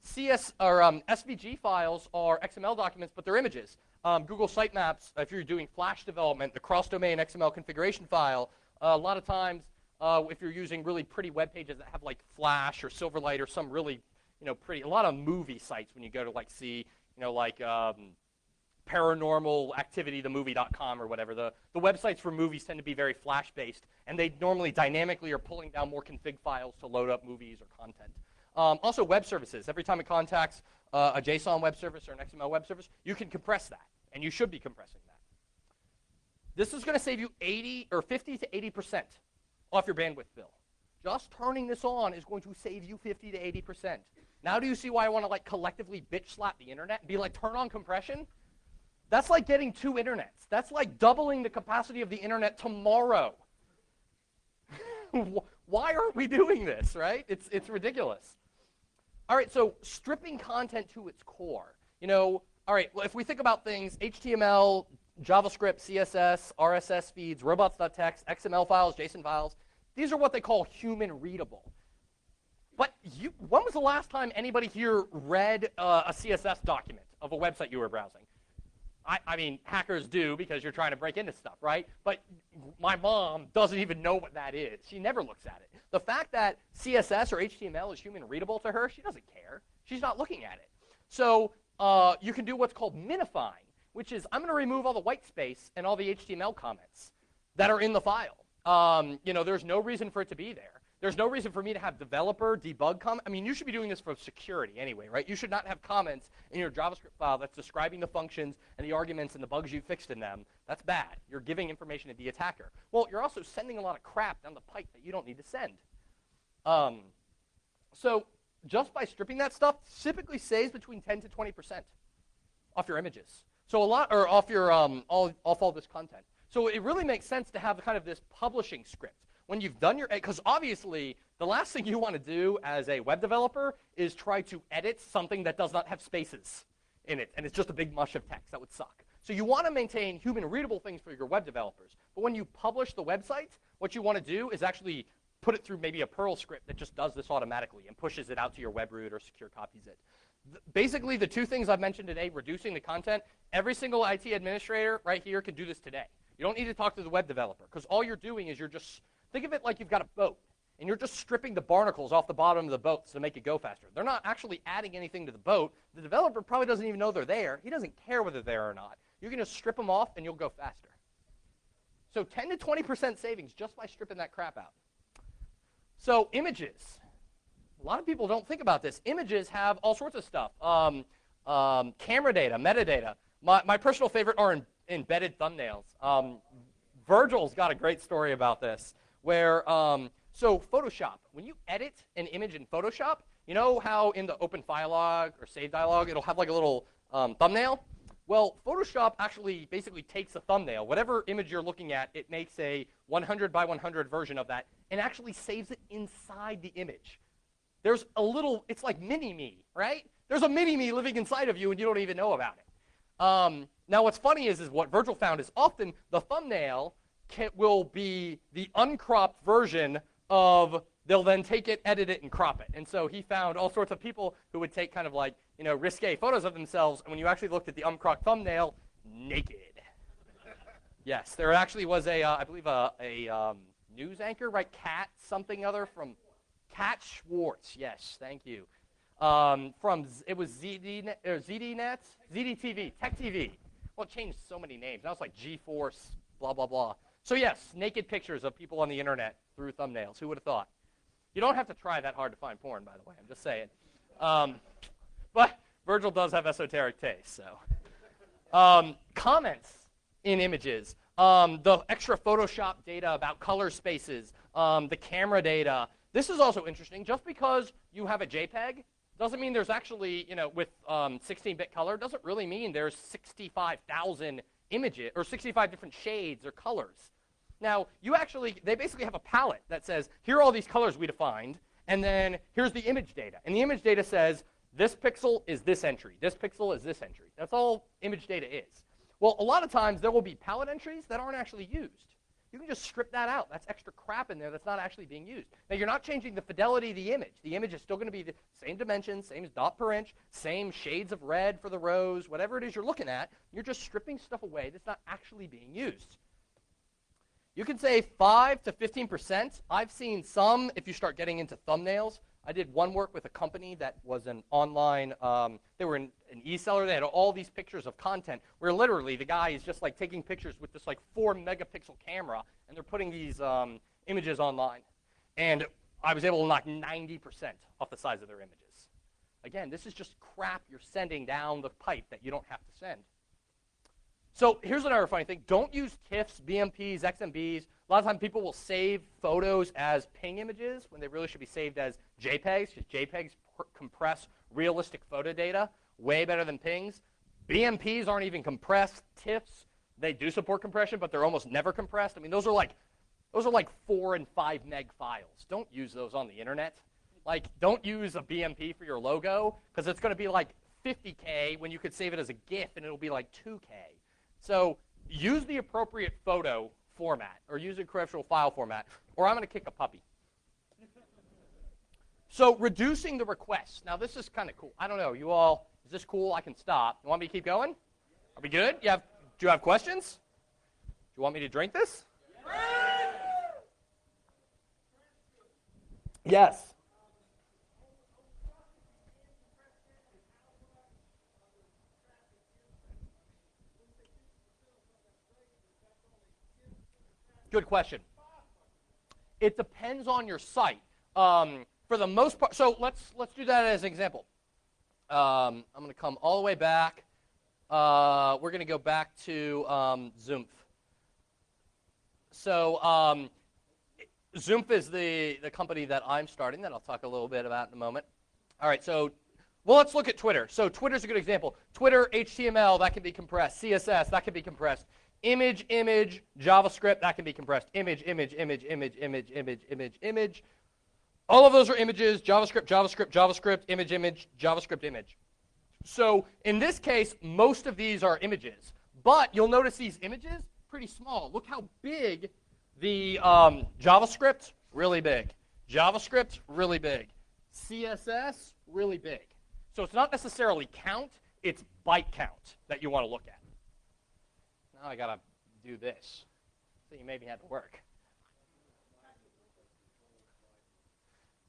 SVG files are XML documents, but they're images. Google Sitemaps, if you're doing Flash development, the cross-domain XML configuration file, a lot of times, if you're using really pretty web pages that have like Flash or Silverlight or some really, pretty, a lot of movie sites when you go to like see, Paranormal Activity, themovie.com or whatever. The websites for movies tend to be very Flash-based, and they normally dynamically are pulling down more config files to load up movies or content. Also, web services. Every time it contacts a JSON web service or an XML web service, you can compress that, and you should be compressing that. This is going to save you 50 to 80% off your bandwidth bill. Just turning this on is going to save you 50 to 80%. Now do you see why I want to like collectively bitch slap the internet and be like, turn on compression? That's like getting 2 internets. That's like doubling the capacity of the internet tomorrow. Why aren't we doing this, right? It's ridiculous. All right, so stripping content to its core. All right, well, if we think about things, HTML, JavaScript, CSS, RSS feeds, robots.txt, XML files, JSON files, these are what they call human readable. But when was the last time anybody here read a CSS document of a website you were browsing? I mean, hackers do because you're trying to break into stuff, right? But my mom doesn't even know what that is. She never looks at it. The fact that CSS or HTML is human readable to her, she doesn't care. She's not looking at it. So you can do what's called minifying, which is I'm going to remove all the white space and all the HTML comments that are in the file. There's no reason for it to be there. There's no reason for me to have developer debug comment. I mean, you should be doing this for security anyway, right? You should not have comments in your JavaScript file that's describing the functions and the arguments and the bugs you fixed in them. That's bad. You're giving information to the attacker. Well, you're also sending a lot of crap down the pipe that you don't need to send. So just by stripping that stuff, typically saves between 10 to 20% off your images. So off your off all this content. So it really makes sense to have kind of this publishing script. When you've done because obviously the last thing you want to do as a web developer is try to edit something that does not have spaces in it, and it's just a big mush of text. That would suck. So you want to maintain human readable things for your web developers. But when you publish the website, what you want to do is actually put it through maybe a Perl script that just does this automatically and pushes it out to your web root or secure copies it. Basically, the 2 things I've mentioned today, reducing the content, every single IT administrator right here can do this today. You don't need to talk to the web developer because all you're doing is think of it like you've got a boat, and you're just stripping the barnacles off the bottom of the boat to make it go faster. They're not actually adding anything to the boat. The developer probably doesn't even know they're there. He doesn't care whether they're there or not. You can just strip them off, and you'll go faster. So 10 to 20% savings just by stripping that crap out. So images. A lot of people don't think about this. Images have all sorts of stuff. Camera data, metadata. My personal favorite are embedded thumbnails. Virgil's got a great story about this. Where, so Photoshop, when you edit an image in Photoshop, you know how in the open file log or save dialog, it'll have like a little thumbnail? Well, Photoshop actually basically takes a thumbnail. Whatever image you're looking at, it makes a 100 by 100 version of that and actually saves it inside the image. There's a little, it's like mini-me, right? There's a mini-me living inside of you and you don't even know about it. Now what's funny is what Virgil found is often the thumbnail will be the uncropped version of, they'll then take it, edit it, and crop it. And so he found all sorts of people who would take kind of like, risque photos of themselves, and when you actually looked at the uncropped thumbnail, naked. Yes, there actually was I believe a news anchor, right? Kat something other from Kat Schwartz. Yes, thank you. It was ZDNet, or ZDTV, Tech TV. Well, it changed so many names. Now it's like G-Force, blah, blah, blah. So yes, naked pictures of people on the internet through thumbnails. Who would have thought? You don't have to try that hard to find porn, by the way. I'm just saying. But Virgil does have esoteric taste, so. Comments in images. The extra Photoshop data about color spaces. The camera data. This is also interesting. Just because you have a JPEG doesn't mean there's actually, with 16-bit color, doesn't really mean there's 65,000 images, or 65 different shades or colors. Now, they basically have a palette that says, here are all these colors we defined, and then here's the image data. And the image data says, this pixel is this entry, this pixel is this entry. That's all image data is. Well, a lot of times there will be palette entries that aren't actually used. You can just strip that out. That's extra crap in there that's not actually being used. Now, you're not changing the fidelity of the image. The image is still going to be the same dimensions, same as dot per inch, same shades of red for the rows, whatever it is you're looking at. You're just stripping stuff away that's not actually being used. You can save 5 to 15%. I've seen some, if you start getting into thumbnails. I did one work with a company that was an online, they were an e-seller. They had all these pictures of content where literally the guy is just like taking pictures with this like 4-megapixel camera, and they're putting these images online. And I was able to knock 90% off the size of their images. Again, this is just crap you're sending down the pipe that you don't have to send. So here's another funny thing. Don't use TIFFs, BMPs, XMBs. A lot of times people will save photos as PNG images when they really should be saved as JPEGs, because JPEGs compress realistic photo data way better than PNGs. BMPs aren't even compressed. TIFFs, they do support compression, but they're almost never compressed. I mean, those are like 4 and 5 meg files. Don't use those on the internet. Like, don't use a BMP for your logo, because it's going to be like 50K when you could save it as a GIF, and it'll be like 2K. So use the appropriate photo format, or use a conceptual file format, or I'm going to kick a puppy. So reducing the requests. Now, this is kind of cool. I don't know. You all, is this cool? I can stop. You want me to keep going? Are we good? Do you have questions? Do you want me to drink this? Yes. Good question. It depends on your site. For the most part, so let's do that as an example. I'm going to come all the way back. We're going to go back to Zoomph. So Zoomph is the company that I'm starting that I'll talk a little bit about in a moment. All right, so let's look at Twitter. So Twitter's a good example. Twitter, HTML, that can be compressed. CSS, that can be compressed. Image, JavaScript, that can be compressed. Image. All of those are images, JavaScript, image, JavaScript, image. So in this case, most of these are images. But you'll notice these images, pretty small. Look how big the JavaScript, really big. JavaScript, really big. CSS, really big. So it's not necessarily count, it's byte count that you want to look at. Now I got to do this. So you maybe had to work.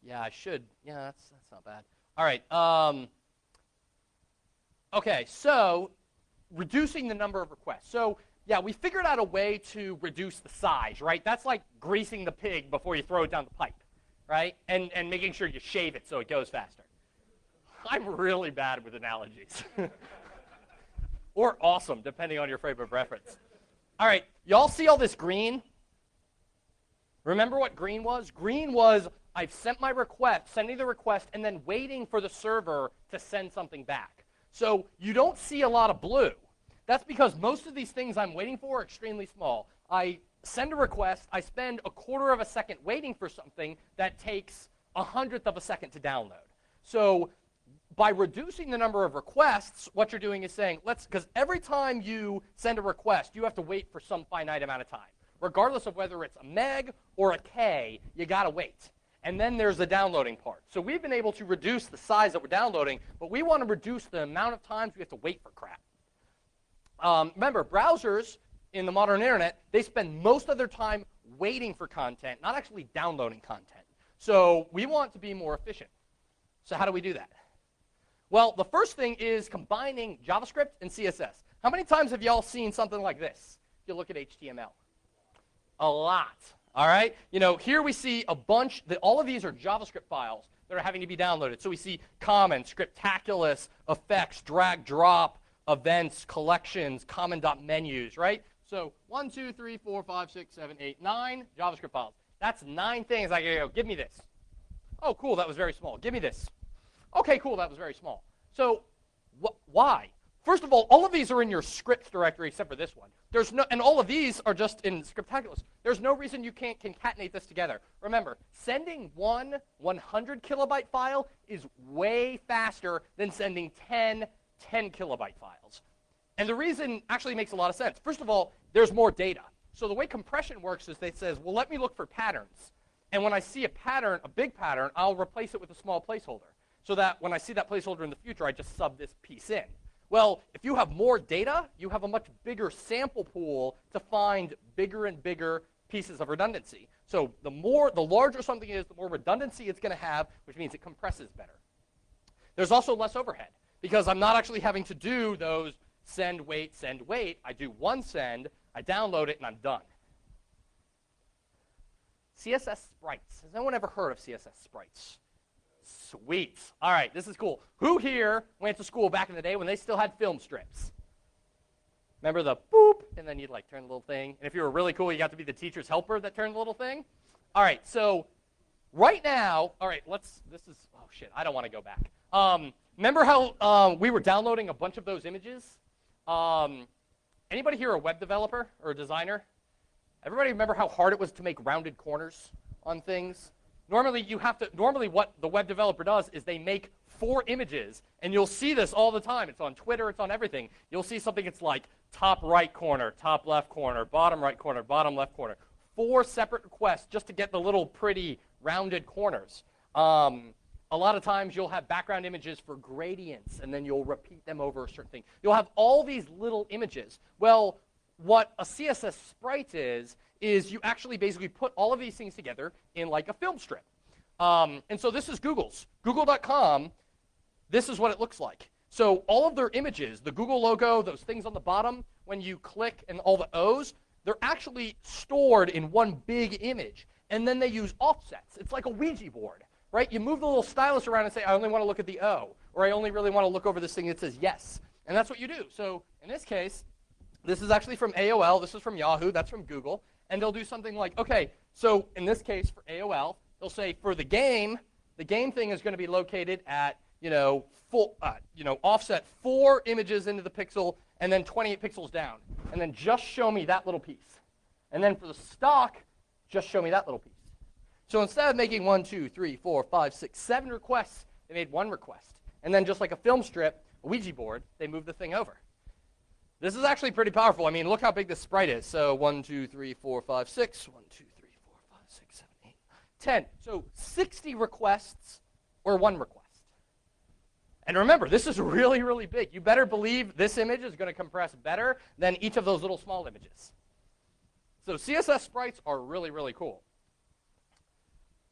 Yeah, I should. Yeah, that's not bad. All right. Okay, so reducing the number of requests. So yeah, we figured out a way to reduce the size, right? That's like greasing the pig before you throw it down the pipe, right? And making sure you shave it so it goes faster. I'm really bad with analogies. Or awesome, depending on your frame of reference. All right, y'all see all this green? Remember what green was? Green was I've sent my request, sending the request, and then waiting for the server to send something back. So you don't see a lot of blue. That's because most of these things I'm waiting for are extremely small. I send a request, I spend a quarter of a second waiting for something that takes 1/100th of a second to download. So by reducing the number of requests, what you're doing is saying, because every time you send a request, you have to wait for some finite amount of time. Regardless of whether it's a meg or a K, you got to wait. And then there's the downloading part. So we've been able to reduce the size that we're downloading, but we want to reduce the amount of times we have to wait for crap. Remember, browsers in the modern internet, they spend most of their time waiting for content, not actually downloading content. So we want to be more efficient. So how do we do that? Well, the first thing is combining JavaScript and CSS. How many times have y'all seen something like this if you look at HTML? A lot. All right? You know, here we see a bunch, all of these are JavaScript files that are having to be downloaded. So we see common, scriptaculous, effects, drag, drop, events, collections, common.menus, right? So 1, 2, 3, 4, 5, 6, 7, 8, 9 JavaScript files. That's 9 things. I gotta go, give me this. Oh, cool, that was very small. Give me this. Okay, cool, that was very small. So why? First of all of these are in your scripts directory except for this one. And all of these are just in Scriptaculous. There's no reason you can't concatenate this together. Remember, sending one 100 kilobyte file is way faster than sending 10 kilobyte files. And the reason actually makes a lot of sense. First of all, there's more data. So the way compression works is it says, well, let me look for patterns. And when I see a pattern, a big pattern, I'll replace it with a small placeholder. So that when I see that placeholder in the future, I just sub this piece in. Well, if you have more data, you have a much bigger sample pool to find bigger and bigger pieces of redundancy. So the larger something is, the more redundancy it's going to have, which means it compresses better. There's also less overhead, because I'm not actually having to do those send, wait, send, wait. I do one send, I download it, and I'm done. CSS sprites. Has anyone ever heard of CSS sprites? Sweet. All right, this is cool. Who here went to school back in the day when they still had film strips? Remember the boop, and then you'd like turn the little thing. And if you were really cool, you got to be the teacher's helper that turned the little thing. All right, so right now, all right, oh shit, I don't want to go back. Remember how we were downloading a bunch of those images Anybody here a web developer or a designer? Everybody remember how hard it was to make rounded corners on things? Normally what the web developer does is they make 4 images, and you'll see this all the time. It's on Twitter, it's on everything. You'll see something that's like top right corner, top left corner, bottom right corner, bottom left corner. 4 separate requests just to get the little pretty rounded corners. A lot of times you'll have background images for gradients, and then you'll repeat them over a certain thing. You'll have all these little images. Well, what a CSS sprite is you actually basically put all of these things together in like a film strip. And so this is Google's. Google.com, this is what it looks like. So all of their images, the Google logo, those things on the bottom, when you click and all the O's, they're actually stored in one big image. And then they use offsets. It's like a Ouija board, right? You move the little stylus around and say, I only want to look at the O, or I only really want to look over this thing that says yes. And that's what you do. So in this case, this is actually from AOL. This is from Yahoo. That's from Google. And they'll do something like, OK, so in this case for AOL, they'll say for the game thing is going to be located at, offset 4 images into the pixel and then 28 pixels down. And then just show me that little piece. And then for the stock, just show me that little piece. So instead of making 1, 2, 3, 4, 5, 6, 7 requests, they made 1 request. And then just like a film strip, a Ouija board, they moved the thing over. This is actually pretty powerful. I mean, look how big this sprite is. So 1, 2, 3, 4, 5, 6. 1, 2, 3, 4, 5, 6, 7, 8, 10. So 60 requests or 1 request. And remember, this is really, really big. You better believe this image is going to compress better than each of those little small images. So CSS sprites are really, really cool.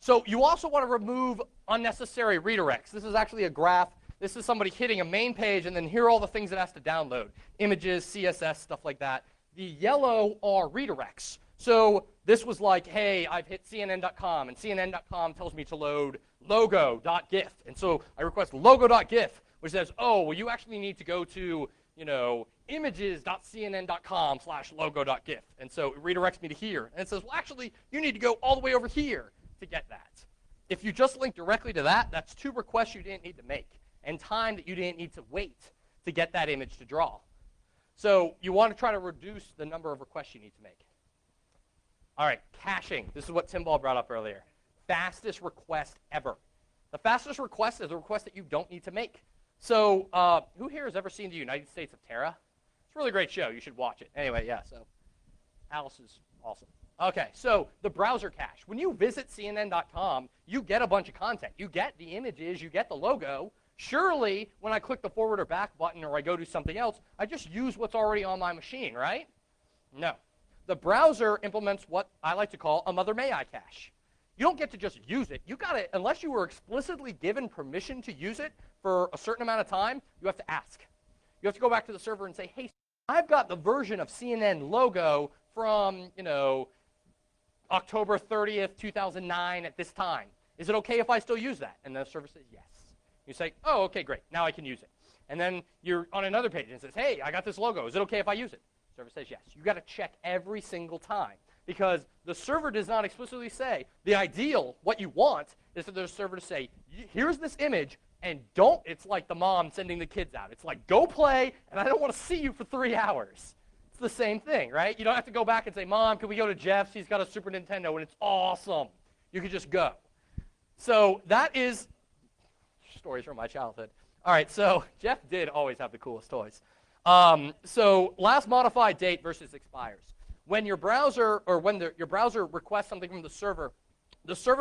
So you also want to remove unnecessary redirects. This is actually a graph. This is somebody hitting a main page, and then here are all the things it has to download. Images, CSS, stuff like that. The yellow are redirects. So this was like, hey, I've hit CNN.com, and CNN.com tells me to load logo.gif. And so I request logo.gif, which says, oh, well, you actually need to go to, images.cnn.com/logo.gif. And so it redirects me to here. And it says, well, actually, you need to go all the way over here to get that. If you just link directly to that, that's 2 requests you didn't need to make and time that you didn't need to wait to get that image to draw. So you want to try to reduce the number of requests you need to make. All right, caching. This is what Tim Ball brought up earlier. Fastest request ever. The fastest request is a request that you don't need to make. So who here has ever seen The United States of Terra? It's a really great show. You should watch it. Anyway, yeah, so Alice is awesome. OK, so the browser cache. When you visit CNN.com, you get a bunch of content. You get the images. You get the logo. Surely, when I click the forward or back button or I go do something else, I just use what's already on my machine, right? No. The browser implements what I like to call a mother may I cache. You don't get to just use it. You got to, unless you were explicitly given permission to use it for a certain amount of time, you have to ask. You have to go back to the server and say, hey, I've got the version of CNN logo from, October 30th, 2009 at this time. Is it OK if I still use that? And the server says yes. You say, oh, OK, great. Now I can use it. And then you're on another page and it says, hey, I got this logo. Is it OK if I use it? The server says yes. You've got to check every single time because the server does not explicitly say. The ideal, what you want, is for the server to say, here's this image, and don't, it's like the mom sending the kids out. It's like, go play, and I don't want to see you for 3 hours. It's the same thing, right? You don't have to go back and say, Mom, can we go to Jeff's? He's got a Super Nintendo, and it's awesome. You can just go. So that is stories from my childhood. All right, so Jeff did always have the coolest toys. So last modified date versus expires. When your browser or when your browser requests something from the server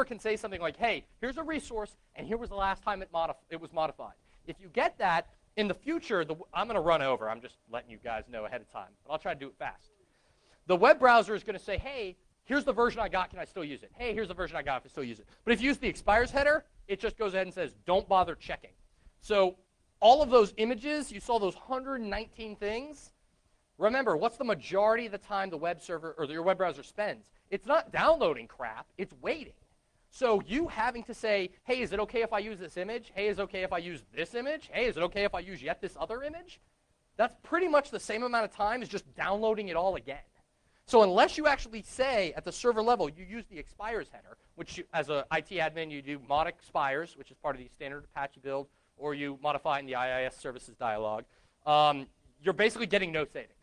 can say something like, hey, here's a resource, and here was the last time it was modified. If you get that, in the future, I'm going to run over. I'm just letting you guys know ahead of time, but I'll try to do it fast. The web browser is going to say, hey, here's the version I got. Can I still use it? Hey, here's the version I got. If I still use it. But if you use the expires header, it just goes ahead and says, don't bother checking. So all of those images, you saw those 119 things. Remember, what's the majority of the time the web server or your web browser spends? It's not downloading crap. It's waiting. So you having to say, hey, is it OK if I use this image? Hey, is it OK if I use this image? Hey, is it OK if I use yet this other image? That's pretty much the same amount of time as just downloading it all again. So unless you actually say at the server level, you use the expires header, which as an IT admin, you do mod expires, which is part of the standard Apache build, or you modify in the IIS services dialog. you're basically getting no savings.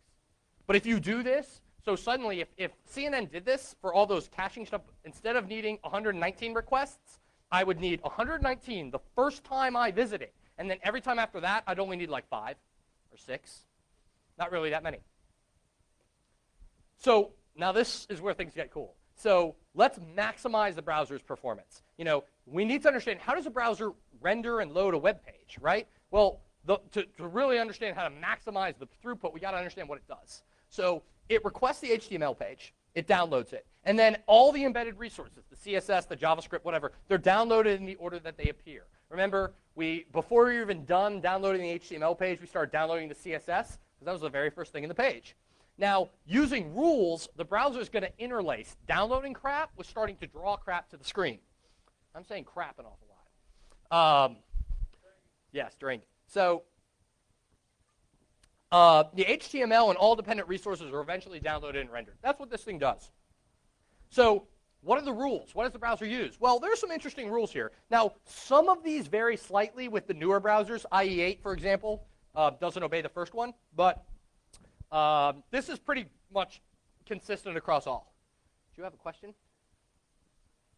But if you do this, so suddenly if CNN did this for all those caching stuff, instead of needing 119 requests, I would need 119 the first time I visit it. And then every time after that, I'd only need like 5 or 6. Not really that many. So now this is where things get cool. So let's maximize the browser's performance. You know, we need to understand, how does a browser render and load a web page, right? Well, to really understand how to maximize the throughput, we got to understand what it does. So it requests the HTML page. It downloads it. And then all the embedded resources, the CSS, the JavaScript, whatever, they're downloaded in the order that they appear. Remember, before we were even done downloading the HTML page, we started downloading the CSS, because that was the very first thing in the page. Now, using rules, the browser is going to interlace downloading crap with starting to draw crap to the screen. I'm saying crap an awful lot. Yes, drink. So the HTML and all dependent resources are eventually downloaded and rendered. That's what this thing does. So what are the rules? What does the browser use? Well, there's some interesting rules here. Now, some of these vary slightly with the newer browsers. IE8, for example, doesn't obey the first one. But this is pretty much consistent across all. Do you have a question?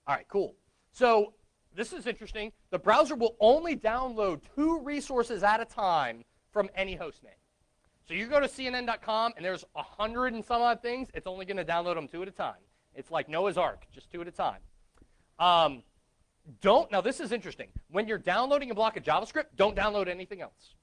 All right, cool. So this is interesting. The browser will only download 2 resources at a time from any hostname. So you go to CNN.com, and there's 100 and some odd things. It's only going to download them 2 at a time. It's like Noah's Ark, just 2 at a time. Now this is interesting. When you're downloading a block of JavaScript, don't download anything else.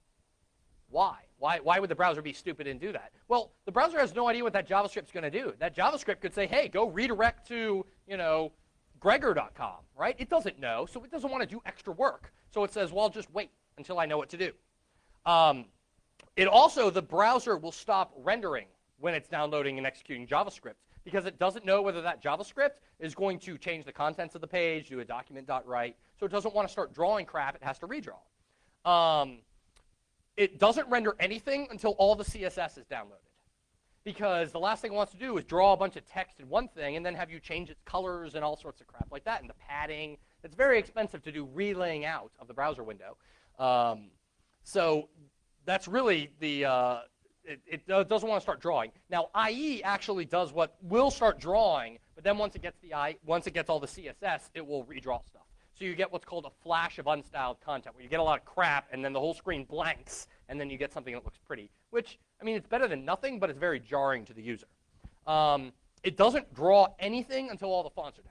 Why? Why would the browser be stupid and do that? Well, the browser has no idea what that JavaScript's going to do. That JavaScript could say, hey, go redirect to, you know, Gregor.com, right? It doesn't know, so it doesn't want to do extra work. So it says, well, just wait until I know what to do. The browser will stop rendering when it's downloading and executing JavaScript, because it doesn't know whether that JavaScript is going to change the contents of the page, do a document.write. So it doesn't want to start drawing crap. It has to redraw. It doesn't render anything until all the CSS is downloaded, because the last thing it wants to do is draw a bunch of text in one thing and then have you change its colors and all sorts of crap like that, and the padding. It's very expensive to do relaying out of the browser window. So that's really the it doesn't want to start drawing. Now, IE actually does what will start drawing, but then once it gets all the CSS, it will redraw stuff. So you get what's called a flash of unstyled content, where you get a lot of crap, and then the whole screen blanks, and then you get something that looks pretty, which, I mean, it's better than nothing, but it's very jarring to the user. It doesn't draw anything until all the fonts are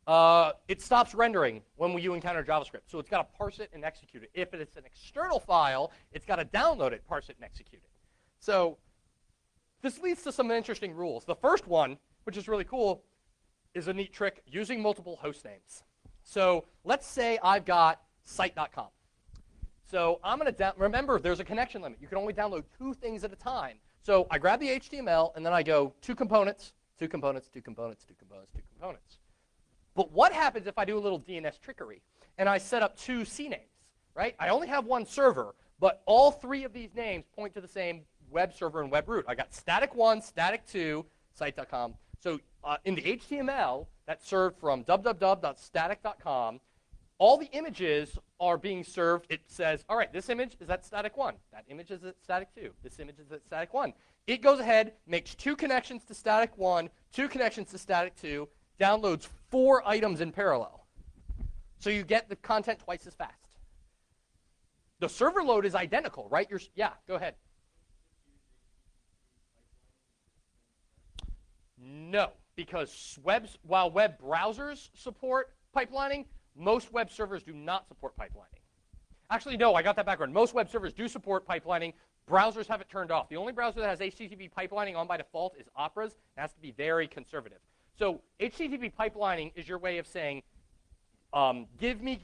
downloaded. It stops rendering when you encounter JavaScript, so it's got to parse it and execute it. If it's an external file, it's got to download it, parse it, and execute it. So this leads to some interesting rules. The first one, which is really cool, is a neat trick using multiple host names. So let's say I've got site.com. So I'm going to remember, there's a connection limit. You can only download 2 things at a time. So I grab the HTML, and then I go 2 components, 2 components, 2 components, 2 components, 2 components. But what happens if I do a little DNS trickery and I set up 2 CNAMEs, right? I only have 1 server, but all 3 of these names point to the same web server and web root. I got static1, static2, site.com. So in the HTML that's served from www.static.com, all the images are being served. It says, all right, this image is at static1. That image is at static2. This image is at static1. It goes ahead, makes 2 connections to static1, 2 connections to static2, downloads 4 items in parallel. So you get the content twice as fast. The server load is identical, right? Yeah, go ahead. No, because while web browsers support pipelining, most web servers do not support pipelining. Actually, no, I got that backward. Most web servers do support pipelining. Browsers have it turned off. The only browser that has HTTP pipelining on by default is Opera's. It has to be very conservative. So HTTP pipelining is your way of saying, give me.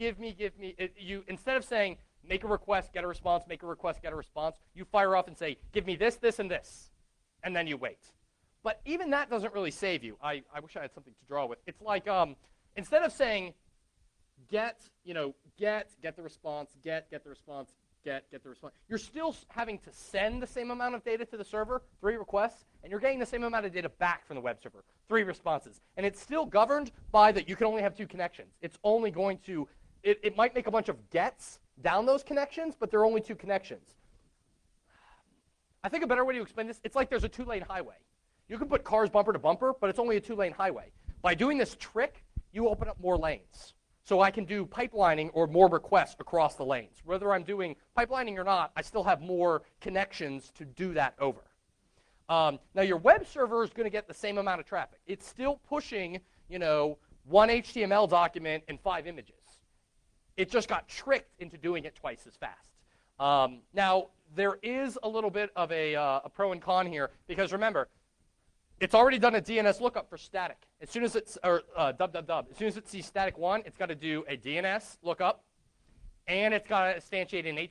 Instead of saying, make a request, get a response, make a request, get a response, you fire off and say, give me this, this, and this, and then you wait. But even that doesn't really save you. I wish I had something to draw with. It's like, instead of saying, get the response, get the response, get the response, you're still having to send the same amount of data to the server, 3 requests, and you're getting the same amount of data back from the web server, 3 responses. And it's still governed by that you can only have 2 connections. It's only going to, it might make a bunch of gets down those connections, but there are only 2 connections. I think a better way to explain this, it's like there's a 2-lane highway. You can put cars bumper to bumper, but it's only a 2-lane highway. By doing this trick, you open up more lanes. So I can do pipelining or more requests across the lanes. Whether I'm doing pipelining or not, I still have more connections to do that over. Now your web server is going to get the same amount of traffic. It's still pushing, one HTML document and 5 images. It just got tricked into doing it twice as fast. Now there is a little bit of a pro and con here because remember, it's already done a DNS lookup for static. As soon as it's dub. As soon as it sees static 1, it's got to do a DNS lookup, and it's got to instantiate an a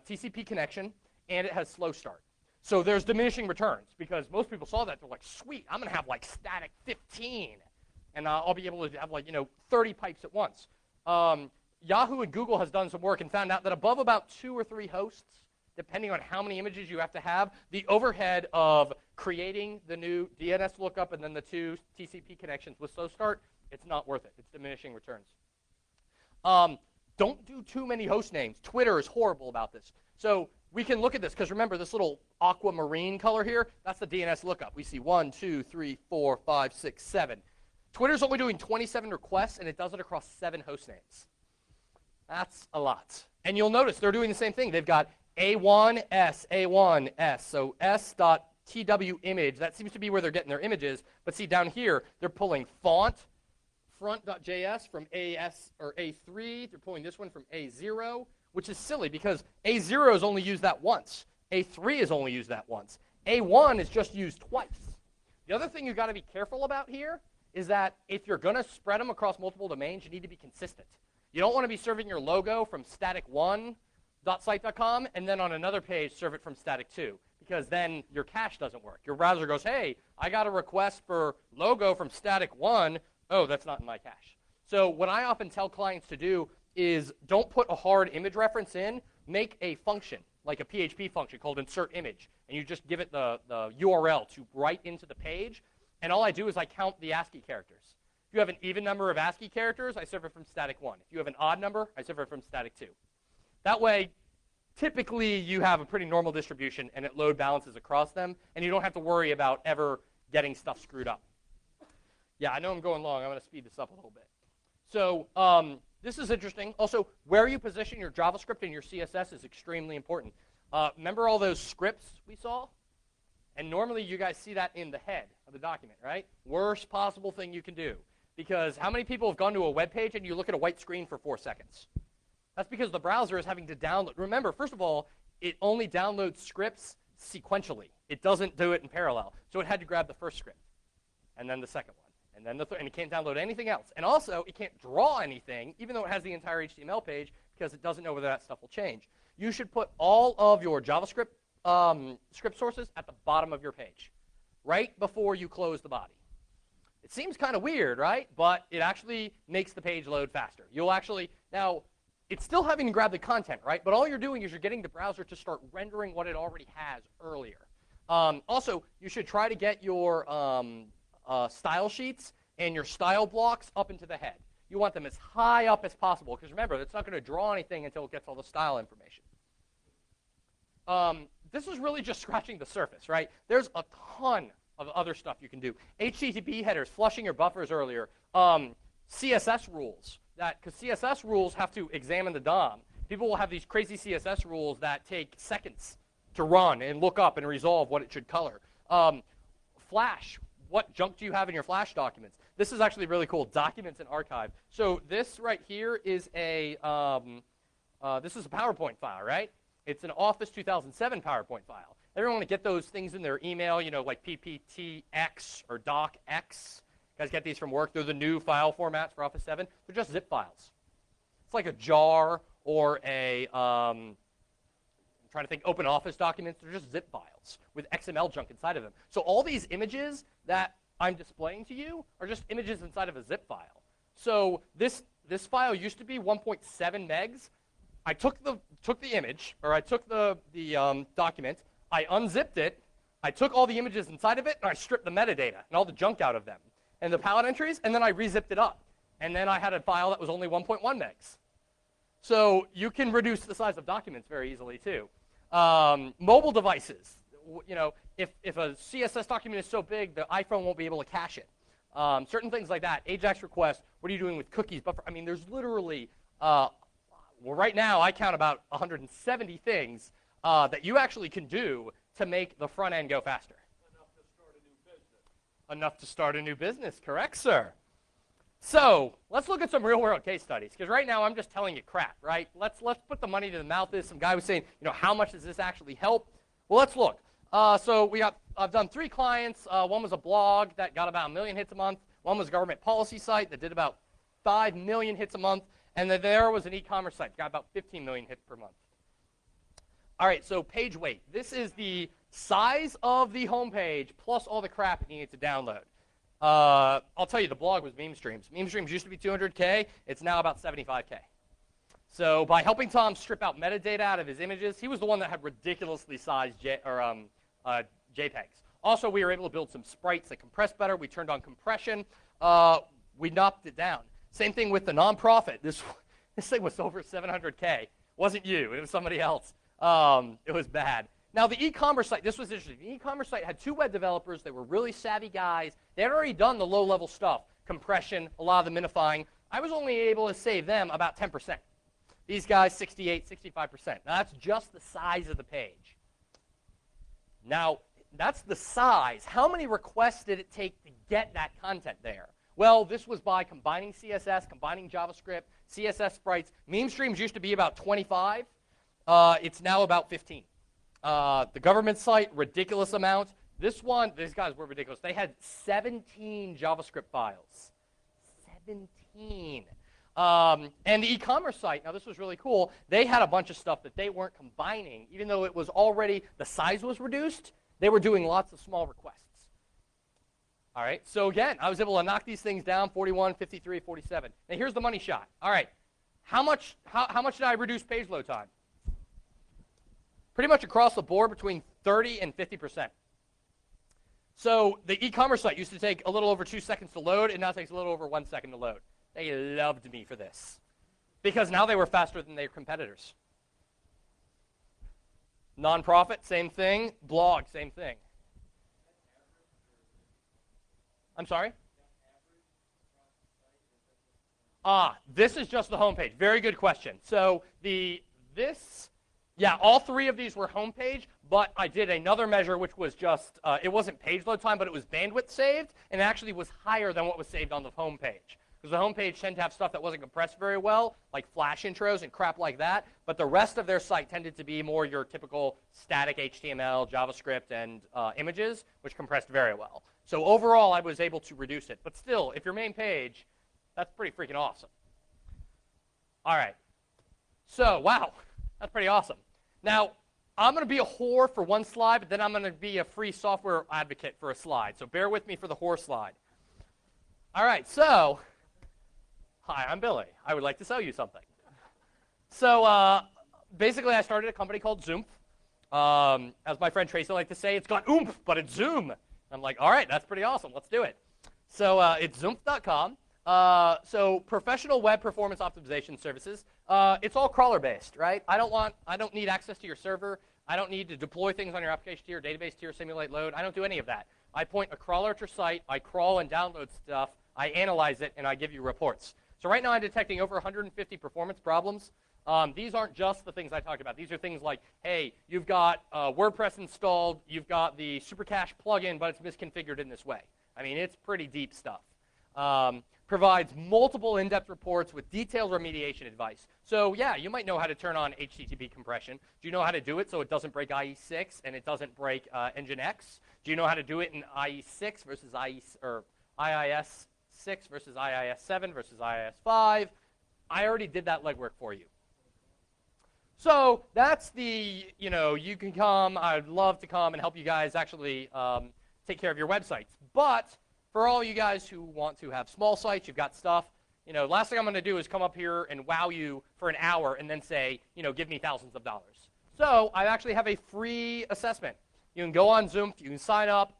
TCP connection, and it has slow start. So there's diminishing returns because most people saw that they're like, sweet, I'm going to have like static 15, and I'll be able to have 30 pipes at once. Yahoo and Google has done some work and found out that above about 2 or 3 hosts, depending on how many images you have to have, the overhead of creating the new DNS lookup and then the 2 TCP connections with slow start, it's not worth it. It's diminishing returns. Don't do too many host names. Twitter is horrible about this. So we can look at this because remember this little aquamarine color here, that's the DNS lookup. We see 1, 2, 3, 4, 5, 6, 7. Twitter's only doing 27 requests, and it does it across 7 host names. That's a lot. And you'll notice they're doing the same thing. They've got A1S, A1S. So s.tw image, that seems to be where they're getting their images. But see down here, they're pulling font, front.js from AS or A3. They're pulling this one from A0, which is silly because A0 is only used that once. A3 is only used that once. A1 is just used twice. The other thing you've got to be careful about here is that if you're going to spread them across multiple domains, you need to be consistent. You don't want to be serving your logo from static1.site.com and then on another page serve it from static2 because then your cache doesn't work. Your browser goes, hey, I got a request for logo from static1. Oh, that's not in my cache. So what I often tell clients to do is don't put a hard image reference in. Make a function, like a PHP function called insert image, and you just give it the URL to write into the page. And all I do is I count the ASCII characters. If you have an even number of ASCII characters, I serve it from static1. If you have an odd number, I serve it from static2. That way, typically, you have a pretty normal distribution, and it load balances across them, and you don't have to worry about ever getting stuff screwed up. Yeah, I know I'm going long. I'm going to speed this up a little bit. So this is interesting. Also, where you position your JavaScript and your CSS is extremely important. Remember all those scripts we saw? And normally, you guys see that in the head of the document, right? Worst possible thing you can do. Because how many people have gone to a web page and you look at a white screen for 4 seconds? That's because the browser is having to download. Remember, first of all, it only downloads scripts sequentially. It doesn't do it in parallel. So it had to grab the first script, and then the second one, and then the third, and it can't download anything else. And also, it can't draw anything, even though it has the entire HTML page, because it doesn't know whether that stuff will change. You should put all of your JavaScript script sources at the bottom of your page, right before you close the body. It seems kind of weird, right? But it actually makes the page load faster. You'll actually, now, it's still having to grab the content, right? But all you're doing is you're getting the browser to start rendering what it already has earlier. Also, you should try to get your style sheets and your style blocks up into the head. You want them as high up as possible, because remember, it's not going to draw anything until it gets all the style information. This is really just scratching the surface, right? There's a ton of other stuff you can do. HTTP headers, flushing your buffers earlier, CSS rules, because CSS rules have to examine the DOM. People will have these crazy CSS rules that take seconds to run and look up and resolve what it should color. Flash, what junk do you have in your Flash documents? This is actually really cool, documents and archive. So this right here is a this is a PowerPoint file, right? It's an Office 2007 PowerPoint file. Everyone want to get those things in their email, like PPTX or DocX. You guys get these from work. They're the new file formats for Office 7. They're just zip files. It's like a jar or a, I'm trying to think, open Office documents. They're just zip files with XML junk inside of them. So all these images that I'm displaying to you are just images inside of a zip file. So this file used to be 1.7 megs. I took the image, or I took the document, I unzipped it, I took all the images inside of it, and I stripped the metadata and all the junk out of them, and the palette entries, and then I rezipped it up. And then I had a file that was only 1.1 megs. So you can reduce the size of documents very easily, too. Mobile devices. if a CSS document is so big, the iPhone won't be able to cache it. Certain things like that. AJAX request. What are you doing with cookies? Buffer. I mean, there's literally, well, right now I count about 170 things that you actually can do to make the front end go faster. Enough to start a new business. Enough to start a new business, correct, sir? So let's look at some real-world case studies, because right now I'm just telling you crap, right? Let's put the money to the mouth. Some guy was saying, how much does this actually help? Well, let's look. So I've done 3 clients. One was a blog that got about 1 million hits a month. One was a government policy site that did about 5 million hits a month. And then there was an e-commerce site that got about 15 million hits per month. All right, so page weight. This is the size of the homepage plus all the crap it needed to download. I'll tell you, the blog was meme streams. Meme streams used to be 200K. It's now about 75K. So by helping Tom strip out metadata out of his images, he was the one that had ridiculously sized JPEGs. Also, we were able to build some sprites that compress better. We turned on compression. We knocked it down. Same thing with the nonprofit. This thing was over 700K. Wasn't you. It was somebody else. It was bad. Now, the e-commerce site, this was interesting. The e-commerce site had 2 web developers. They were really savvy guys. They had already done the low-level stuff, compression, a lot of the minifying. I was only able to save them about 10%. These guys, 68, 65%. Now, that's just the size of the page. Now, that's the size. How many requests did it take to get that content there? Well, this was by combining CSS, combining JavaScript, CSS sprites. Meme streams used to be about 25. It's now about 15. The government site, ridiculous amount. This one, these guys were ridiculous. They had 17 JavaScript files. 17. And the e-commerce site, now this was really cool. They had a bunch of stuff that they weren't combining. Even though it was already, the size was reduced, they were doing lots of small requests. All right, so again, I was able to knock these things down, 41, 53, 47. Now here's the money shot. All right, how much did I reduce page load time? Pretty much across the board between 30 and 50%. So the e-commerce site used to take a little over 2 seconds to load. It now takes a little over 1 second to load. They loved me for this because now they were faster than their competitors. Nonprofit, same thing. Blog, same thing. I'm sorry? This is just the homepage. Very good question. So all 3 of these were homepage, but I did another measure which was just, it wasn't page load time, but it was bandwidth saved, and it actually was higher than what was saved on the homepage. Because the homepage tended to have stuff that wasn't compressed very well, like flash intros and crap like that, but the rest of their site tended to be more your typical static HTML, JavaScript, and images, which compressed very well. So overall, I was able to reduce it. But still, if your main page, that's pretty freaking awesome. All right. So, wow, that's pretty awesome. Now, I'm going to be a whore for one slide, but then I'm going to be a free software advocate for a slide. So bear with me for the whore slide. All right, so, hi, I'm Billy. I would like to sell you something. So basically, I started a company called Zoom. As my friend Tracy liked to say, it's got oomph, but it's Zoom. I'm like, all right, that's pretty awesome. Let's do it. So it's Zoomf.com. So professional web performance optimization services. It's all crawler-based, right? I don't need access to your server. I don't need to deploy things on your application tier, database tier, simulate load. I don't do any of that. I point a crawler at your site. I crawl and download stuff. I analyze it, and I give you reports. So right now I'm detecting over 150 performance problems. These aren't just the things I talked about. These are things like, hey, you've got WordPress installed. You've got the Supercache plugin, but it's misconfigured in this way. I mean, it's pretty deep stuff. Provides multiple in-depth reports with detailed remediation advice. So yeah, you might know how to turn on HTTP compression. Do you know how to do it so it doesn't break IE6 and it doesn't break Nginx? Do you know how to do it in IE6 versus IIS 6 versus IIS 7 versus IIS 5? I already did that legwork for you. So that's the, you can come. I'd love to come and help you guys actually take care of your websites. But for all you guys who want to have small sites, you've got stuff, last thing I'm going to do is come up here and wow you for an hour and then say, give me thousands of dollars. So I actually have a free assessment. You can go on Zoom. You can sign up.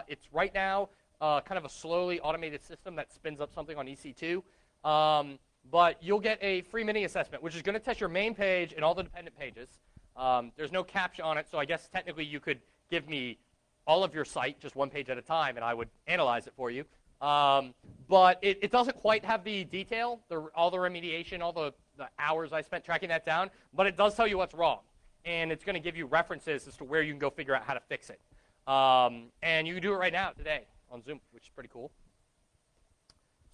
It's right now kind of a slowly automated system that spins up something on EC2. But you'll get a free mini assessment, which is going to test your main page and all the dependent pages. There's no captcha on it, so I guess technically you could give me all of your site, just one page at a time, and I would analyze it for you. But it doesn't quite have the detail, all the remediation, all the hours I spent tracking that down, but it does tell you what's wrong. And it's going to give you references as to where you can go figure out how to fix it. And you can do it right now, today, on Zoom, which is pretty cool.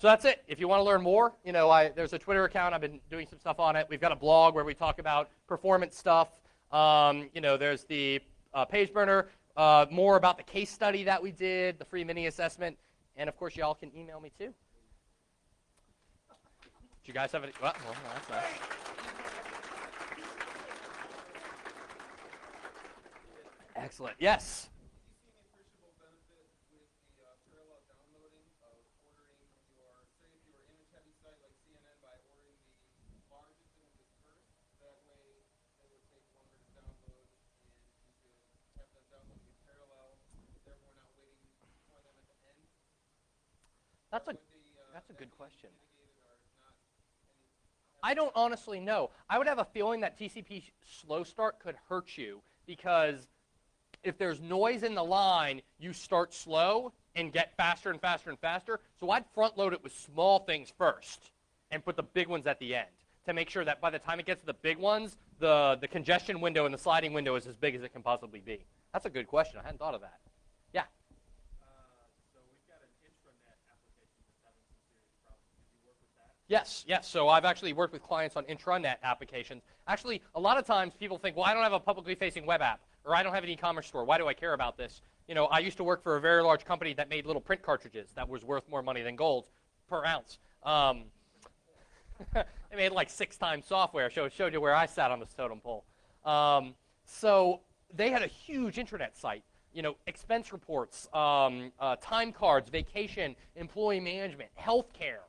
So that's it. If you want to learn more, there's a Twitter account. I've been doing some stuff on it. We've got a blog where we talk about performance stuff. There's the page burner, more about the case study that we did, the free mini assessment, and of course, y'all can email me too. Do you guys have any? Well, that's nice. Excellent. Yes. That's a good question. I don't honestly know. I would have a feeling that TCP slow start could hurt you because if there's noise in the line, you start slow and get faster and faster and faster. So I'd front load it with small things first and put the big ones at the end to make sure that by the time it gets to the big ones, the congestion window and the sliding window is as big as it can possibly be. That's a good question. I hadn't thought of that. Yeah. Yes. So I've actually worked with clients on intranet applications. Actually, a lot of times people think, well, I don't have a publicly facing web app, or I don't have an e-commerce store. Why do I care about this? I used to work for a very large company that made little print cartridges that was worth more money than gold per ounce. They made like 6 times software. Showed you where I sat on this totem pole. So they had a huge intranet site. Expense reports, time cards, vacation, employee management, healthcare.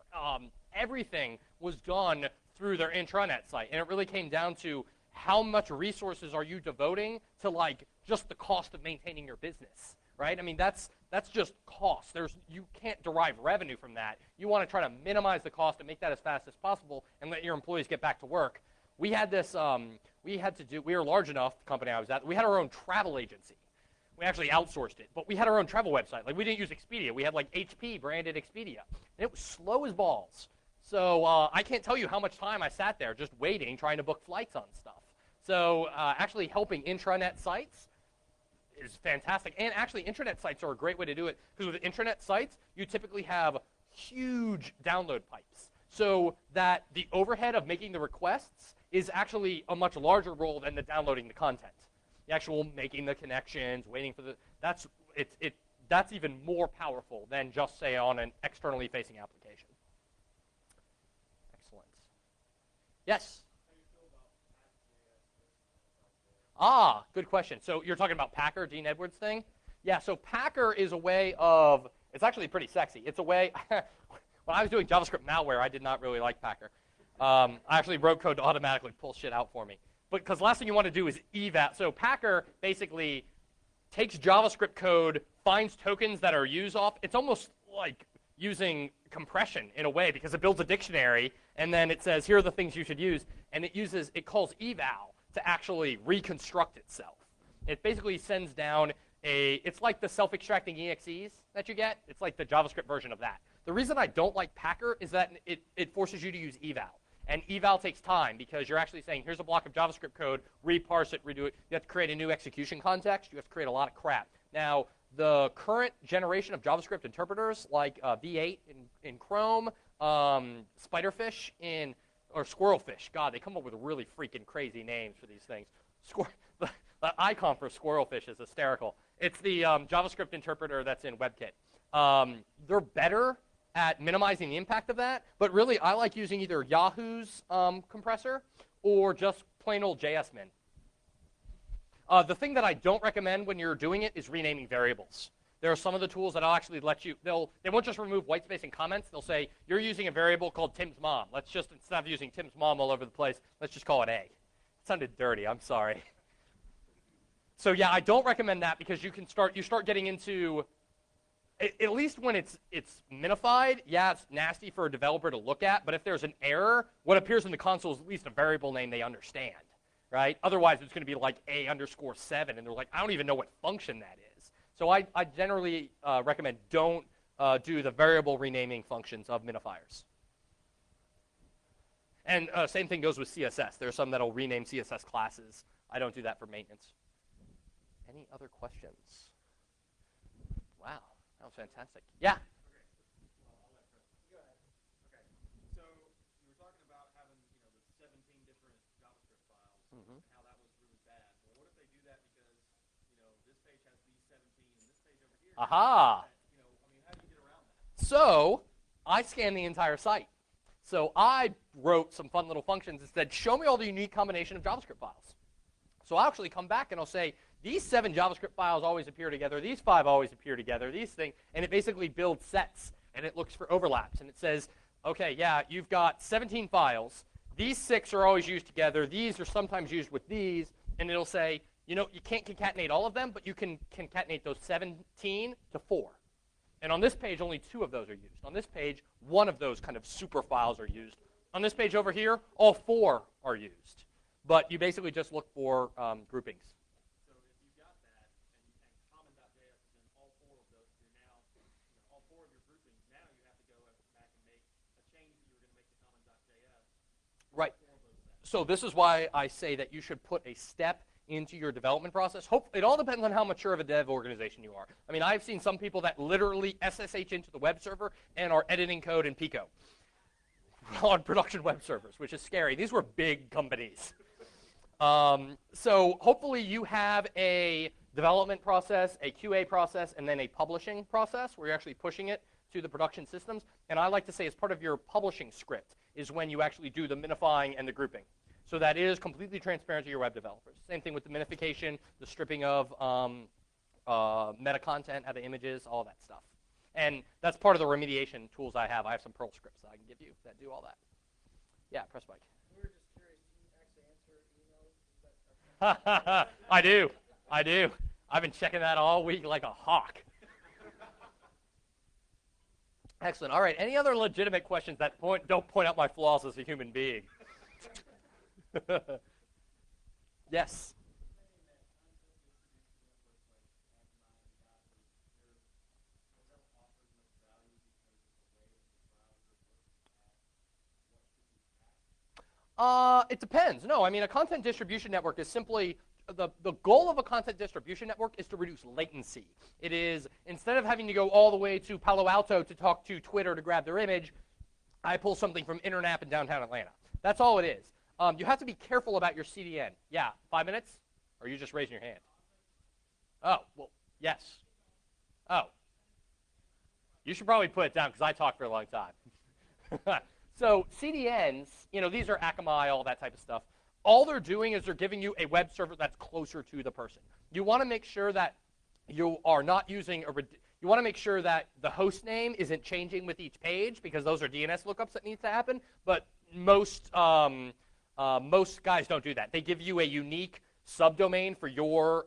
Everything was done through their intranet site, and it really came down to how much resources are you devoting to just the cost of maintaining your business, right? I mean, that's just cost. You can't derive revenue from that. You want to try to minimize the cost and make that as fast as possible and let your employees get back to work. We had this. We were large enough, the company I was at. We had our own travel agency. We actually outsourced it, but we had our own travel website. We didn't use Expedia. We had HP branded Expedia, and it was slow as balls. So I can't tell you how much time I sat there just waiting, trying to book flights on stuff. So actually helping intranet sites is fantastic. And actually, intranet sites are a great way to do it, because with intranet sites, you typically have huge download pipes, so that the overhead of making the requests is actually a much larger role than the downloading the content. The actual making the connections, waiting for that's even more powerful than just, say, on an externally facing application. Excellent. Yes? Good question. So you're talking about Packer, Dean Edwards' thing? Yeah, so Packer is a way of, it's actually pretty sexy. It's a way, when I was doing JavaScript malware, I did not really like Packer. I actually wrote code to automatically pull shit out for me. But because the last thing you want to do is eval. So Packer basically takes JavaScript code, finds tokens that are used off. It's almost like using compression in a way, because it builds a dictionary, and then it says, here are the things you should use. And it calls eval to actually reconstruct itself. It basically sends down it's like the self-extracting EXEs that you get. It's like the JavaScript version of that. The reason I don't like Packer is that it forces you to use eval. And eval takes time, because you're actually saying, here's a block of JavaScript code, reparse it, redo it. You have to create a new execution context. You have to create a lot of crap. Now, the current generation of JavaScript interpreters, like V8 in Chrome, Spiderfish or Squirrelfish. God, they come up with really freaking crazy names for these things. The icon for Squirrelfish is hysterical. It's the JavaScript interpreter that's in WebKit. They're better at minimizing the impact of that, but really I like using either Yahoo's compressor or just plain old JSMin. The thing that I don't recommend when you're doing it is renaming variables. There are some of the tools that I'll actually let you, they won't just remove whitespace and comments. They'll say, you're using a variable called Tim's mom. Let's just, instead of using Tim's mom all over the place, let's just call it A. It sounded dirty, I'm sorry. So yeah, I don't recommend that, because you start getting into, at least when it's minified, yeah, it's nasty for a developer to look at, but if there's an error, what appears in the console is at least a variable name they understand. right? Otherwise, it's going to be like A_7, and they're like, I don't even know what function that is. So I generally recommend don't do the variable renaming functions of minifiers. And same thing goes with CSS. There are some that'll rename CSS classes. I don't do that for maintenance. Any other questions? Wow, that was fantastic. Yeah? Mm-hmm. How that was really bad. Well, what if they do that because, this page has these 17 and this page over here? Aha! How do you get around that? So I scanned the entire site. So I wrote some fun little functions that said, show me all the unique combination of JavaScript files. So I'll actually come back and I'll say, these 7 JavaScript files always appear together, these 5 always appear together, these things, and it basically builds sets, and it looks for overlaps, and it says, okay, yeah, you've got 17 files. These 6 are always used together. These are sometimes used with these. And it'll say, you can't concatenate all of them, but you can concatenate those 17 to 4. And on this page, only 2 of those are used. On this page, 1 of those kind of super files are used. On this page over here, all 4 are used. But you basically just look for groupings. So if you got that, and common.js is in all 4 of those, you're now, all 4 of your groupings, now you have to go back and make a change that you were going to make to common.js. Right. So this is why I say that you should put a step into your development process. It all depends on how mature of a dev organization you are. I mean, I've seen some people that literally SSH into the web server and are editing code in Pico on production web servers, which is scary. These were big companies. So hopefully you have a development process, a QA process, and then a publishing process where you're actually pushing it to the production systems. And I like to say as part of your publishing script is when you actually do the minifying and the grouping. So that is completely transparent to your web developers. Same thing with the minification, the stripping of meta content out of images, all that stuff. And that's part of the remediation tools I have. I have some Perl scripts that I can give you that do all that. Yeah, press mic. We were just curious, do you actually answer emails? I do. I've been checking that all week like a hawk. Excellent. All right. Any other legitimate questions that don't point out my flaws as a human being? Yes. It depends. No, I mean, a content distribution network is simply the goal of a content distribution network is to reduce latency. It is, instead of having to go all the way to Palo Alto to talk to Twitter to grab their image, I pull something from Internap in downtown Atlanta. That's all it is. You have to be careful about your CDN. Yeah, 5 minutes? Or are you just raising your hand? Oh, well, yes. Oh. You should probably put it down because I talked for a long time. So CDNs, these are Akamai, all that type of stuff. All they're doing is they're giving you a web server that's closer to the person. You want to make sure that you are not using you want to make sure that the host name isn't changing with each page because those are DNS lookups that need to happen. But most guys don't do that. They give you a unique subdomain for your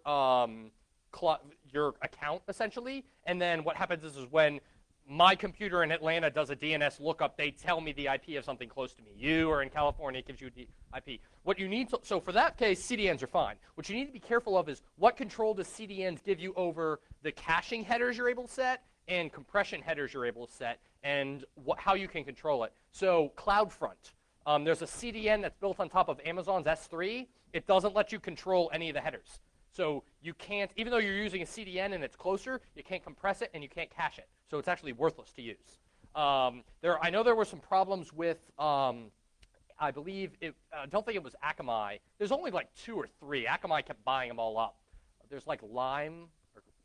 account, essentially. And then what happens is when my computer in Atlanta does a DNS lookup, they tell me the IP of something close to me. You are in California, it gives you the IP. What you need to, so for that case, CDNs are fine. What you need to be careful of is what control does CDNs give you over the caching headers you're able to set and compression headers you're able to set and how you can control it. So CloudFront, there's a CDN that's built on top of Amazon's S3. It doesn't let you control any of the headers. So you can't, even though you're using a CDN and it's closer, you can't compress it and you can't cache it. So it's actually worthless to use. I know there were some problems with, I believe, I don't think it was Akamai. There's only like 2 or 3. Akamai kept buying them all up. There's like Lime,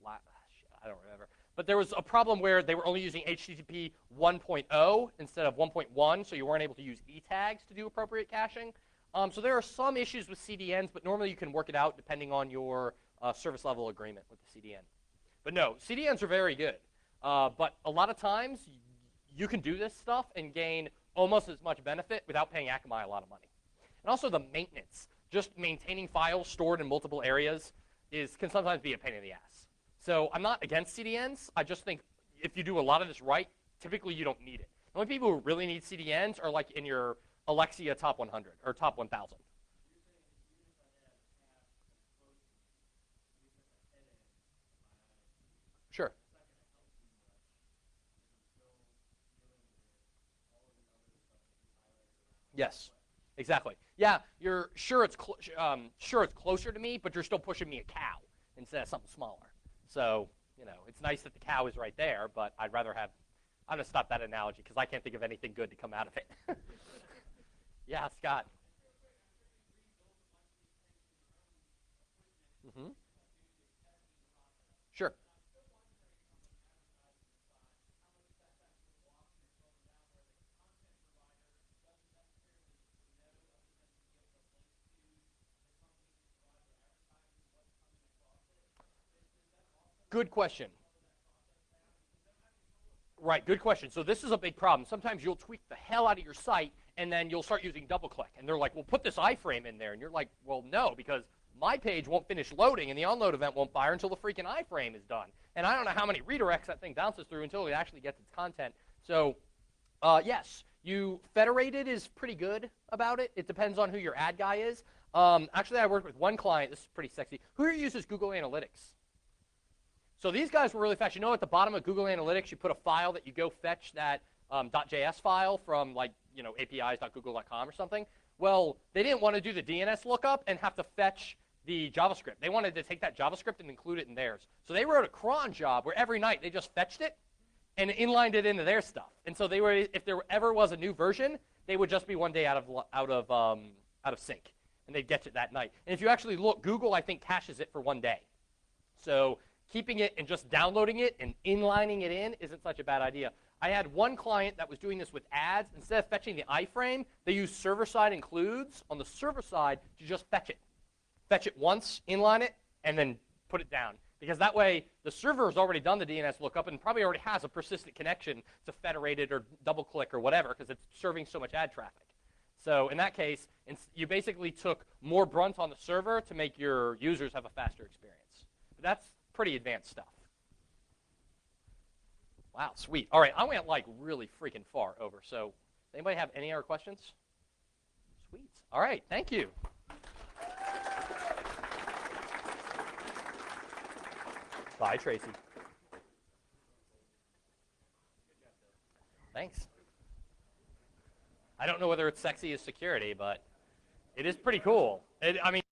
I don't remember. But there was a problem where they were only using HTTP 1.0 instead of 1.1, so you weren't able to use e-tags to do appropriate caching. So there are some issues with CDNs, but normally you can work it out depending on your service level agreement with the CDN. But no, CDNs are very good. But a lot of times you can do this stuff and gain almost as much benefit without paying Akamai a lot of money. And also the maintenance. Just maintaining files stored in multiple areas can sometimes be a pain in the ass. So I'm not against CDNs. I just think if you do a lot of this right, typically you don't need it. The only people who really need CDNs are like in your Alexia top 100 or top 1,000. Yes, exactly. Yeah, you're sure sure it's closer to me, but you're still pushing me a cow instead of something smaller. So, you know, it's nice that the cow is right there, but I'd rather have. I'm gonna stop that analogy because I can't think of anything good to come out of it. Yeah, Scott. Mm-hmm. Sure. Good question. Right, good question. So this is a big problem. Sometimes you'll tweak the hell out of your site, and then you'll start using DoubleClick. And they're like, well, put this iframe in there. And you're like, well, no, because my page won't finish loading, and the onload event won't fire until the freaking iframe is done. And I don't know how many redirects that thing bounces through until it actually gets its content. So, yes, you federated is pretty good about it. It depends on who your ad guy is. Actually, I worked with one client. This is pretty sexy. Who here uses Google Analytics? So these guys were really fast. You know, at the bottom of Google Analytics, you put a file that you go fetch that .js file from, like, you know, apis.google.com or something. Well, they didn't want to do the DNS lookup and have to fetch the JavaScript. They wanted to take that JavaScript and include it in theirs. So they wrote a cron job where every night they just fetched it and inlined it into their stuff. And so they were, if there ever was a new version, they would just be one day out of sync, and they'd get it that night. And if you actually look, Google, I think, caches it for one day. So keeping it and just downloading it and inlining it in isn't such a bad idea. I had one client that was doing this with ads. Instead of fetching the iframe, they used server-side includes on the server side to just fetch it. Fetch it once, inline it, and then put it down. Because that way, the server has already done the DNS lookup and probably already has a persistent connection to Federated or DoubleClick or whatever, because it's serving so much ad traffic. So in that case, you basically took more brunt on the server to make your users have a faster experience. But that's pretty advanced stuff. Wow, sweet. All right, I went like really freaking far over. So anybody have any other questions? Sweet. All right, thank you. Bye, Tracy. Thanks. I don't know whether it's sexy as security, but it is pretty cool. I mean,